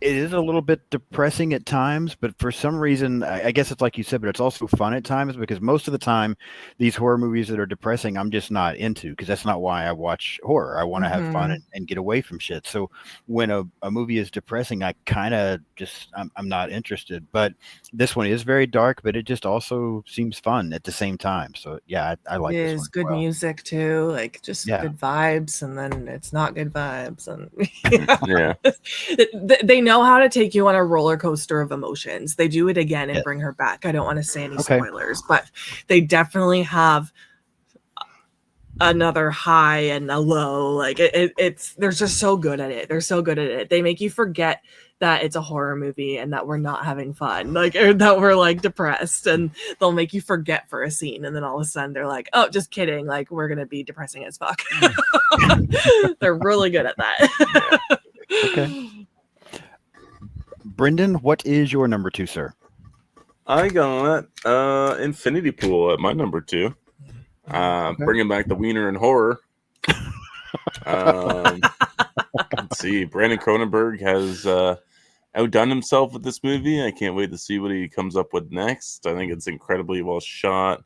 S2: it is a little bit depressing at times, but for some reason, I guess it's like you said, but it's also fun at times, because most of the time, these horror movies that are depressing, I'm just not into, because that's not why I watch horror. I want to have fun and get away from shit. So when a movie is depressing, I kind of just, I'm not interested. But this one is very dark, but it just also seems fun at the same time. So yeah, I like this one.
S3: It's good music too, like just good vibes, and then it's not good vibes, and they know how to take you on a roller coaster of emotions. They do it again and bring her back. I don't want to say any spoilers, but they definitely have another high and a low. Like they're just so good at it. They're so good at it. They make you forget that it's a horror movie and that we're not having fun, like, or that we're like depressed, and they'll make you forget for a scene, and then all of a sudden they're like, oh, just kidding, like we're gonna be depressing as fuck. They're really good at that.
S2: Okay. Brendan, what is your number 2, sir?
S1: I got Infinity Pool at my number 2. Bringing back the wiener and horror. Let's see. Brandon Cronenberg has outdone himself with this movie. I can't wait to see what he comes up with next. I think it's incredibly well shot.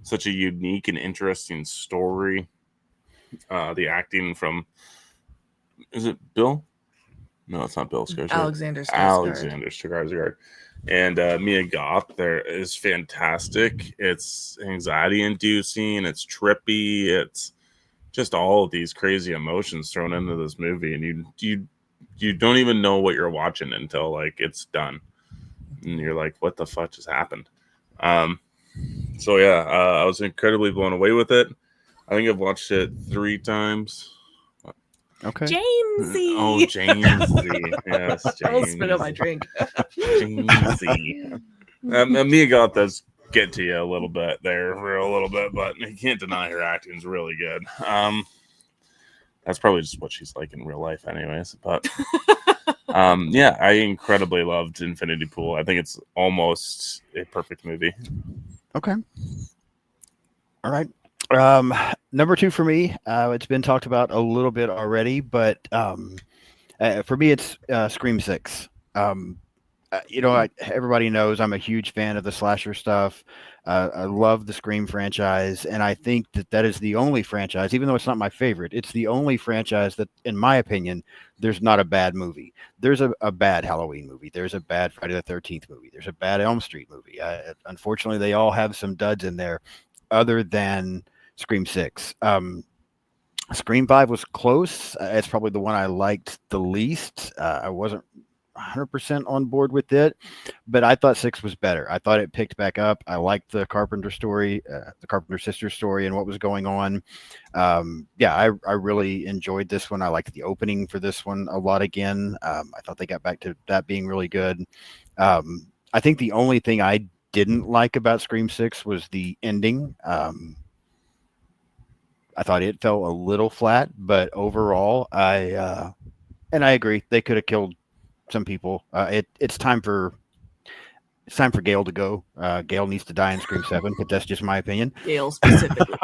S1: Such a unique and interesting story. The acting from, is it Bill? No, it's not Bill Skarsgård.
S3: Alexander
S1: Skarsgård. And Mia Goth there is fantastic. It's anxiety-inducing. It's trippy. It's just all of these crazy emotions thrown into this movie, and you don't even know what you're watching until like it's done, and you're like, "What the fuck just happened?" So yeah, I was incredibly blown away with it. I think I've watched it 3 times.
S2: Okay.
S3: Jamesy.
S1: Oh, Jamesy. Yes, James.
S3: I'll spit out my drink.
S1: Jamesy. Mia Goth does get to you a little bit there for a little bit, but you can't deny her acting's really good. That's probably just what she's like in real life anyways. But yeah, I incredibly loved Infinity Pool. I think it's almost a perfect movie.
S2: Okay. All right. Number 2 for me, it's been talked about a little bit already, but for me, it's Scream 6. Everybody knows I'm a huge fan of the slasher stuff. I love the Scream franchise, and I think that is the only franchise, even though it's not my favorite, it's the only franchise that, in my opinion, there's not a bad movie. There's a bad Halloween movie. There's a bad Friday the 13th movie. There's a bad Elm Street movie. Unfortunately, they all have some duds in there other than Scream 6. Scream 5 was close. It's probably the one I liked the least. I wasn't 100% on board with it, but I thought 6 was better. I thought it picked back up. I liked the Carpenter story, the Carpenter sisters story, and what was going on. I really enjoyed this one. I liked the opening for this one a lot again. I thought they got back to that being really good. I think the only thing I didn't like about Scream 6 was the ending. I thought it fell a little flat, but overall, I agree they could have killed some people. It's time for Gale to go. Gale needs to die in Scream 7, but that's just my opinion.
S3: Gale specifically.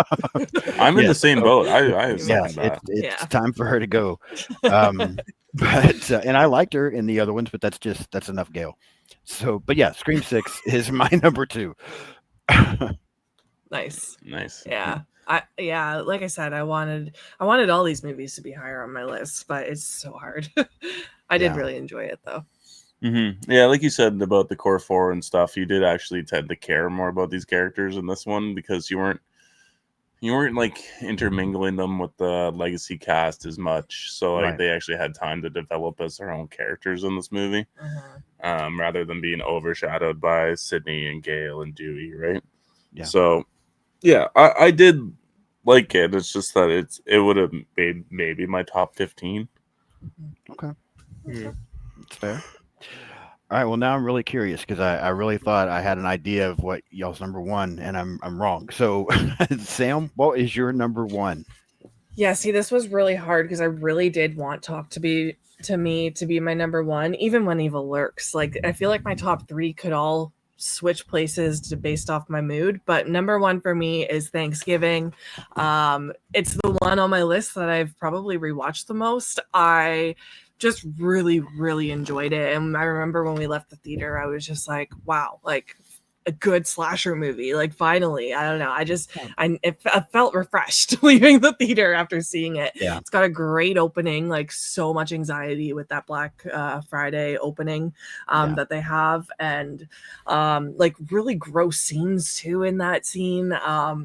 S1: I'm in the same boat.
S2: It's time for her to go. But and I liked her in the other ones, but that's enough Gale. So, but yeah, Scream 6 is my number 2.
S3: Nice.
S1: Yeah.
S3: Like I said, I wanted all these movies to be higher on my list, but it's so hard. I did really enjoy it though.
S1: Mm-hmm. Yeah, like you said about the core 4 and stuff, you did actually tend to care more about these characters in this one because you weren't like intermingling them with the legacy cast as much. So like they actually had time to develop as their own characters in this movie, rather than being overshadowed by Sidney and Gale and Dewey, right?
S2: Yeah.
S1: So yeah, I did like it. It's just that it would have made maybe my top 15.
S2: Okay. That's fair. All right. Well, now I'm really curious because I really thought I had an idea of what y'all's number 1, and I'm wrong. So, Sam, what is your number 1?
S3: Yeah. See, this was really hard because I really did want Talk to Me to be my number 1, even When Evil Lurks. Like, I feel like my top 3 could all switch places based off my mood, but number 1 for me is Thanksgiving. It's the one on my list that I've probably rewatched the most. I just really, really enjoyed it. And I remember when we left the theater, I was just like, wow, like a good slasher movie. Like finally, I don't know. I felt refreshed leaving the theater after seeing it.
S2: Yeah.
S3: It's got a great opening, like so much anxiety with that Black Friday opening that they have. And like really gross scenes too in that scene. I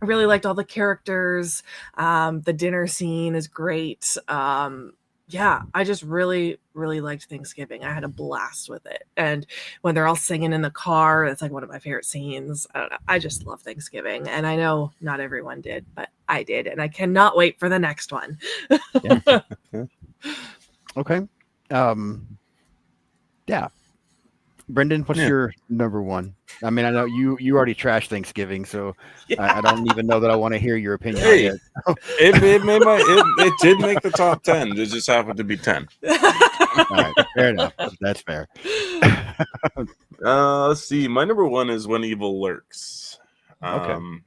S3: really liked all the characters. The dinner scene is great. I just really, really liked Thanksgiving. I had a blast with it. And when they're all singing in the car, it's like one of my favorite scenes. I don't know. I just love Thanksgiving. And I know not everyone did, but I did. And I cannot wait for the next one.
S2: Okay. Brendan, what's your number 1? I mean, I know you already trashed Thanksgiving, so I don't even know that I want to hear your opinion on it.
S1: It did make the top 10. It just happened to be 10.
S2: All right, fair enough. That's fair.
S1: Let's see. My number 1 is When Evil Lurks.
S2: Okay.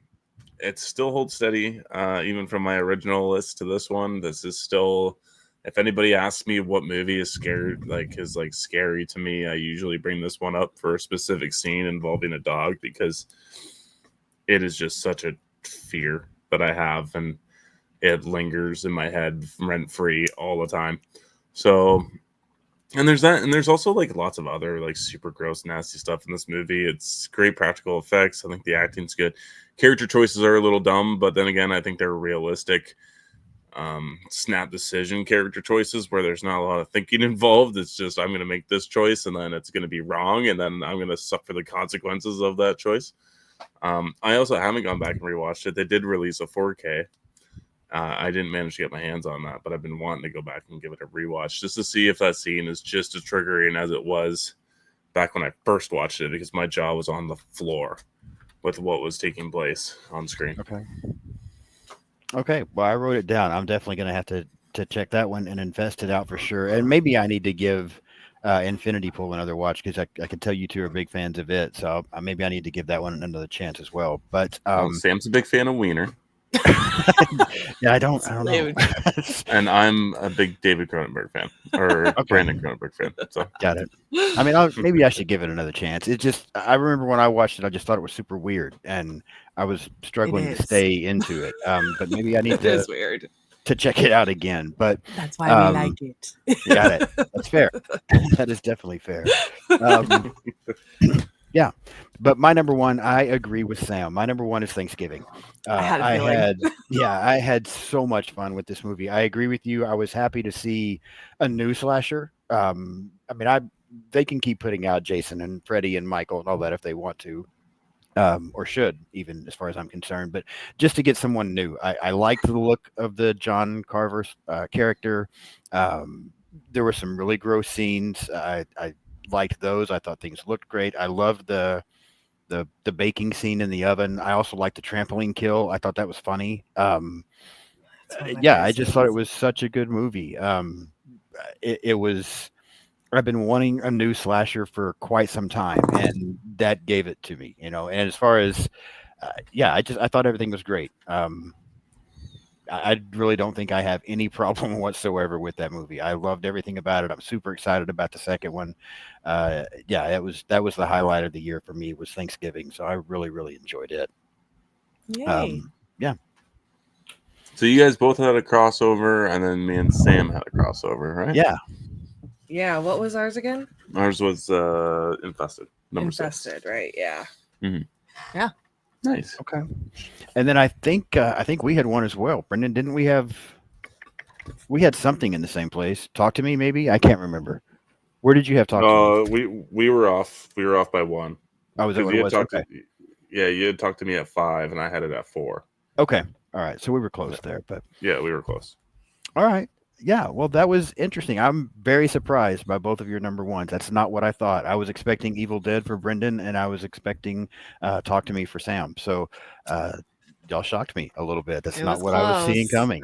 S1: It still holds steady, even from my original list to this one. This is still. If anybody asks me what movie is scary to me, I usually bring this one up for a specific scene involving a dog because it is just such a fear that I have, and it lingers in my head rent-free all the time. So, and there's that, and there's also like lots of other like super gross, nasty stuff in this movie. It's great practical effects. I think the acting's good. Character choices are a little dumb, but then again, I think they're realistic. Snap decision character choices where there's not a lot of thinking involved. It's just I'm going to make this choice and then it's going to be wrong and then I'm going to suffer the consequences of that choice. I also haven't gone back and rewatched it. They did release a 4K. I didn't manage to get my hands on that, but I've been wanting to go back and give it a rewatch just to see if that scene is just as triggering as it was back when I first watched it, because my jaw was on the floor with what was taking place on screen.
S2: Okay. Well, I wrote it down. I'm definitely going to have to check that one and invest it out for sure. And maybe I need to give Infinity Pool another watch, because I can tell you two are big fans of it. So maybe I need to give that one another chance as well. But
S1: Sam's a big fan of Wiener.
S2: Yeah, I don't know.
S1: And I'm a big David Cronenberg fan, or Brandon Cronenberg fan. So
S2: got it. I mean, maybe I should give it another chance. It just, I remember when I watched it, I just thought it was super weird, and I was struggling to stay into it. But maybe I need to check it out again. But
S3: that's why we like it.
S2: Got it. That's fair. That is definitely fair. But my number one, I agree with Sam. My number one is Thanksgiving.
S3: I had a feeling.
S2: I had so much fun with this movie. I agree with you. I was happy to see a new slasher. I mean, they can keep putting out Jason and Freddy and Michael and all that if they want to, or should, even as far as I'm concerned. But just to get someone new, I liked the look of the John Carver character. There were some really gross scenes. I liked those. I thought things looked great. I loved the baking scene in the oven. I also liked the trampoline kill. I thought that was funny.
S3: That's one of my
S2: Yeah,
S3: favorite
S2: I just thought it
S3: scenes.
S2: was such a good movie. It was. I've been wanting a new slasher for quite some time, and that gave it to me. And as far as, yeah, I thought everything was great. I really don't think I have any problem whatsoever with that movie. I loved everything about it. I'm super excited about the second one. Yeah, that was the highlight of the year for me was Thanksgiving. So I really, really enjoyed it.
S3: Yay.
S2: Yeah.
S1: So you guys both had a crossover, and then me and Sam had a crossover, right?
S2: Yeah.
S3: Yeah, what was ours again?
S1: Ours was Infested, number 6.
S3: Infested, right? Yeah.
S1: Nice.
S2: Okay. And then I think we had one as well. Brendan, didn't we have? We had something in the same place. Talk to me, maybe. I can't remember. Where did you have Talk to me?
S1: We were off. We were off by 1.
S2: Oh, was that what
S1: You
S2: it
S1: had
S2: was?
S1: talked
S2: Okay.
S1: you had talked to me at 5, and I had it at 4.
S2: Okay. All right. So we were close there, but
S1: Yeah, we were close.
S2: all right. Yeah. Well, that was interesting. I'm very surprised by both of your number ones. That's not what I thought. I was expecting Evil Dead for Brendan, and I was expecting Talk to Me for Sam. So y'all shocked me a little bit. That's
S3: It
S2: not
S3: was
S2: what I was seeing
S3: close.
S2: coming.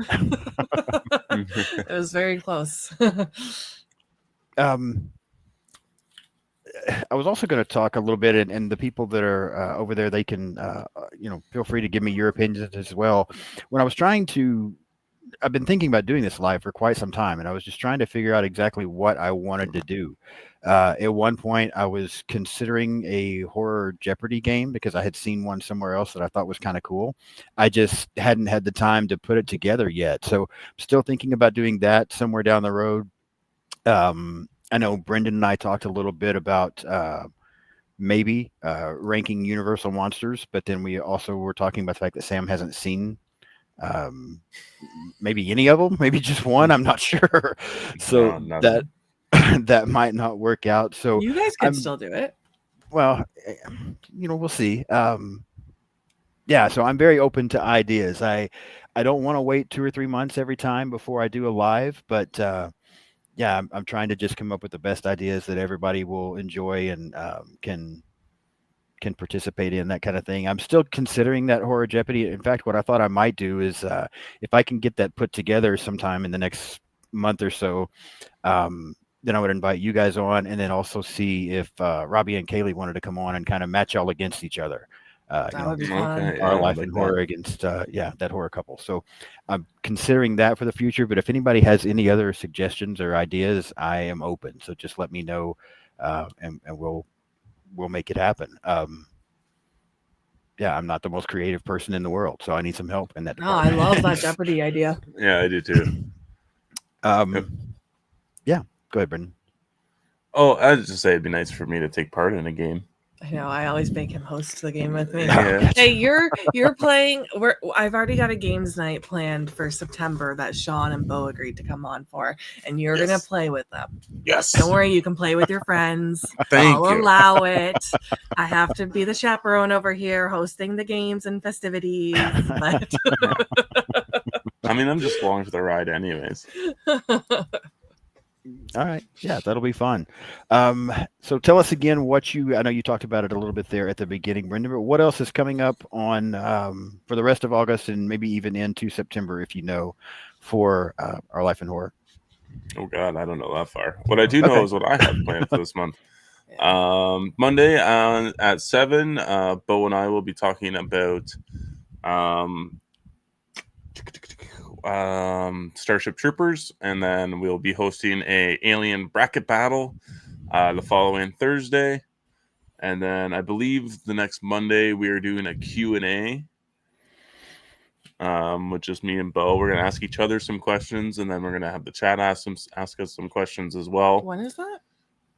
S3: It was very close.
S2: um, I was also going to talk a little bit, and the people that are over there, they can, feel free to give me your opinions as well. When I was I've been thinking about doing this live for quite some time, and I was just trying to figure out exactly what I wanted to do. At one point, I was considering a horror Jeopardy game because I had seen one somewhere else that I thought was kind of cool. I just hadn't had the time to put it together yet. So I'm still thinking about doing that somewhere down the road. I know Brendan and I talked a little bit about maybe ranking Universal monsters, but then we also were talking about the fact that Sam hasn't seen um, maybe any of them, maybe just one. I'm not sure. So
S1: No,
S2: that that might not work out. So
S3: You guys could still do it.
S2: well, we'll see. Yeah, so I'm very open to ideas. I don't want to wait 2 or 3 months every time before I do a live, but yeah, I'm trying to just come up with the best ideas that everybody will enjoy and can participate in, that kind of thing. I'm still considering that horror Jeopardy. In fact, what I thought I might do is if I can get that put together sometime in the next month or so, then I would invite you guys on, and then also see if Robbie and Kaylee wanted to come on and kind of match y'all against each other.
S3: That would be fun.
S1: Okay,
S2: Our
S1: yeah,
S2: life
S1: like
S2: in
S1: that.
S2: horror against that horror couple. So I'm considering that for the future. But if anybody has any other suggestions or ideas, I am open. So just let me know, and we'll make it happen. Yeah, I'm not the most creative person in the world, so I need some help in that
S3: No, I
S2: department.
S3: love that Jeopardy idea.
S1: Yeah, I do too.
S2: Yeah, go ahead, Brendan.
S1: Oh, I was just say it'd be nice for me to take part in a game.
S3: I know. I always make him host the game with me.
S1: Yeah.
S3: Hey, you're playing. I've already got a games night planned for September that Sean and Bo agreed to come on for, and you're gonna play with them.
S1: Yes.
S3: Don't worry, you can play with your friends.
S1: Thank
S3: I'll
S1: you.
S3: allow it. I have to be the chaperone over here, hosting the games and festivities. But
S1: I mean, I'm just along for the ride, anyways.
S2: All right. Yeah, that'll be fun. So tell us again I know you talked about it a little bit there at the beginning, Brendan, but what else is coming up on for the rest of August and maybe even into September, if you know, for Our Life in Horror?
S1: Oh God, I don't know that far. What I do know is what I have planned for this month. Monday at 7, Bo and I will be talking about Starship Troopers, and then we'll be hosting a alien bracket battle the following Thursday, and then I believe the next Monday we are doing a Q&A with just me and Bo. We're gonna ask each other some questions, and then we're gonna have the chat ask us some questions as well.
S3: when is that?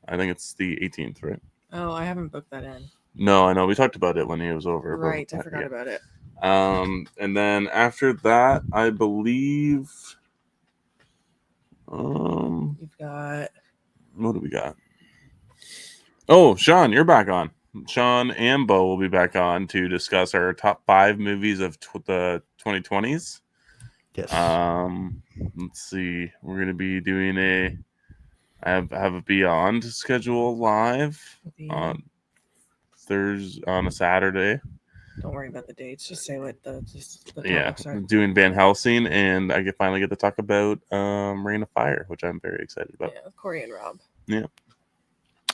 S1: I think it's the 18th, right?
S3: Oh, I haven't booked that in.
S1: No, I know we talked about it when he was over. but-
S3: Right, I forgot
S1: yeah.
S3: about it.
S1: And then after that, I believe.
S3: You've got
S1: What do we got? Oh, Sean, you're back on. Sean and Bo will be back on to discuss our top 5 movies of the 2020s.
S2: Yes.
S1: Let's see. We're gonna be doing I have a Beyond schedule live
S3: the
S1: on Thursday on a Saturday.
S3: don't worry about the dates. Just say what the
S1: Yeah,
S3: topics are.
S1: doing Van Helsing, and I finally get to talk about Reign of Fire, which I'm very excited about.
S3: Yeah, Corey and Rob.
S1: Yeah.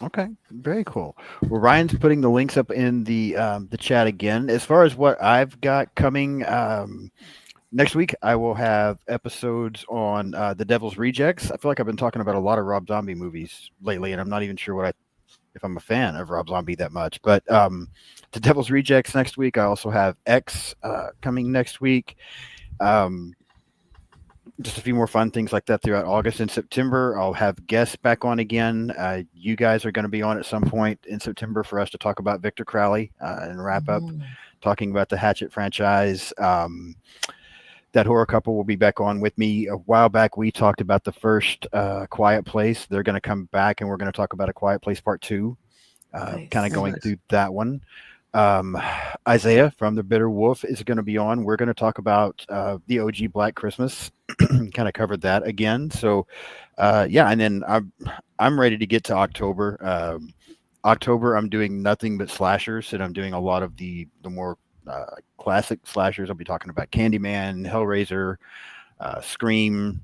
S2: Okay, very cool. Well, Ryan's putting the links up in the chat again. As far as what I've got coming next week, I will have episodes on The Devil's Rejects. I feel like I've been talking about a lot of Rob Zombie movies lately, and I'm not even sure if I'm a fan of Rob Zombie that much. But The Devil's Rejects next week. I also have X coming next week. Just a few more fun things like that throughout August and September. I'll have guests back on again. You guys are going to be on at some point in September for us to talk about Victor Crowley and wrap up talking about the Hatchet franchise. That horror couple will be back on with me. A while back, we talked about the first Quiet Place. They're going to come back, and we're going to talk about A Quiet Place Part 2,
S3: Nice.
S2: kind of going
S1: Nice.
S2: through that one. Isaiah from The Bitter Wolf is going to be on. We're going to talk about the OG Black Christmas. Kind of covered that again. So, yeah, and then I'm ready to get to October. October, I'm doing nothing but slashers, and I'm doing a lot of the more classic slashers. I'll be talking about Candyman, Hellraiser, Scream,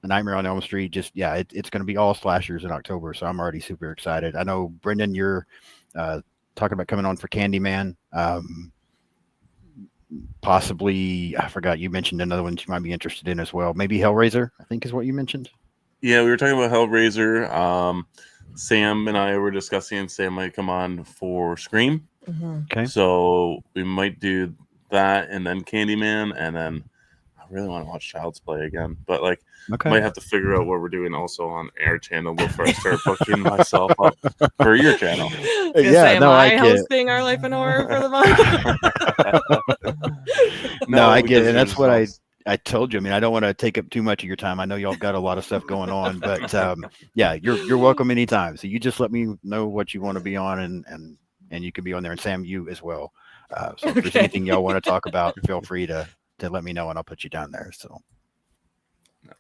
S2: Nightmare on Elm Street. Just it's going to be all slashers in October. So I'm already super excited. I know Brendan, you're talking about coming on for Candyman. Possibly, I forgot you mentioned another one you might be interested in as well. Maybe Hellraiser, I think is what you mentioned.
S1: Yeah, we were talking about Hellraiser. Sam and I were discussing Sam might come on for Scream.
S3: Mm-hmm.
S2: Okay.
S1: So we might do that and then Candyman, and then I really want to watch Child's Play again. But like
S2: Okay.
S1: might have to figure out what we're doing also on Air Channel before I start booking myself up for your channel.
S2: Yeah, no, I get it.
S3: hosting Our Life in Horror for the month.
S2: No, I get it.
S1: because
S2: And that's
S1: there's
S2: what
S1: also-
S2: I told you. I mean, I don't want to take up too much of your time. I know y'all got a lot of stuff going on, but yeah, you're welcome anytime. So you just let me know what you want to be on, and you can be on there. And Sam, you as well. So if there's
S3: Okay.
S2: anything y'all want to talk about, feel free to let me know, and I'll put you down there. So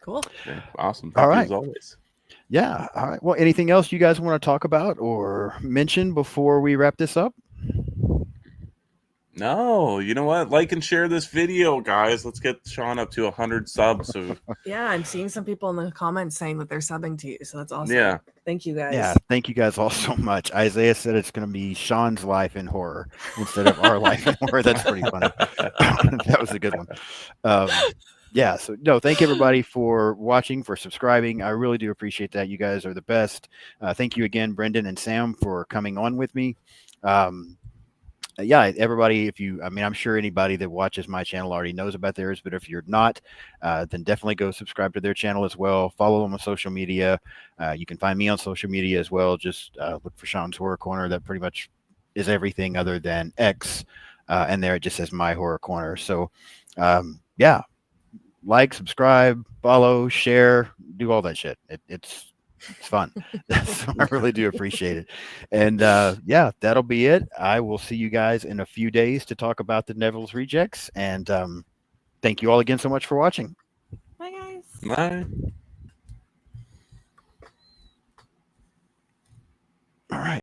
S3: Cool.
S1: Okay, awesome.
S2: All
S1: Thank you
S2: right.
S1: as always.
S2: yeah, all right. Well, anything else you guys want to talk about or mention before we wrap this up?
S1: No, you know what? Like and share this video, guys. Let's get Sean up to 100 subs. So
S3: Yeah, I'm seeing some people in the comments saying that they're subbing to you, so that's awesome.
S1: yeah,
S3: Thank you guys.
S2: Yeah, thank you guys all so much. Isaiah said it's going to be Sean's life in horror instead of our life in horror. That's pretty funny. That was a good one. Yeah, so no, thank everybody for watching, for subscribing. I really do appreciate that. You guys are the best. Thank you again, Brendan and Sam, for coming on with me. Yeah, everybody, I'm sure anybody that watches my channel already knows about theirs, but if you're not, then definitely go subscribe to their channel as well. Follow them on social media. You can find me on social media as well. Just look for Sean's Horror Corner. That pretty much is everything other than X. And there it just says My Horror Corner. So, yeah, like, subscribe, follow, share, do all that shit. It's fun. So I really do appreciate it. And yeah, that'll be it. I will see you guys in a few days to talk about the Devil's Rejects. And thank you all again so much for watching.
S3: Bye, guys.
S1: bye.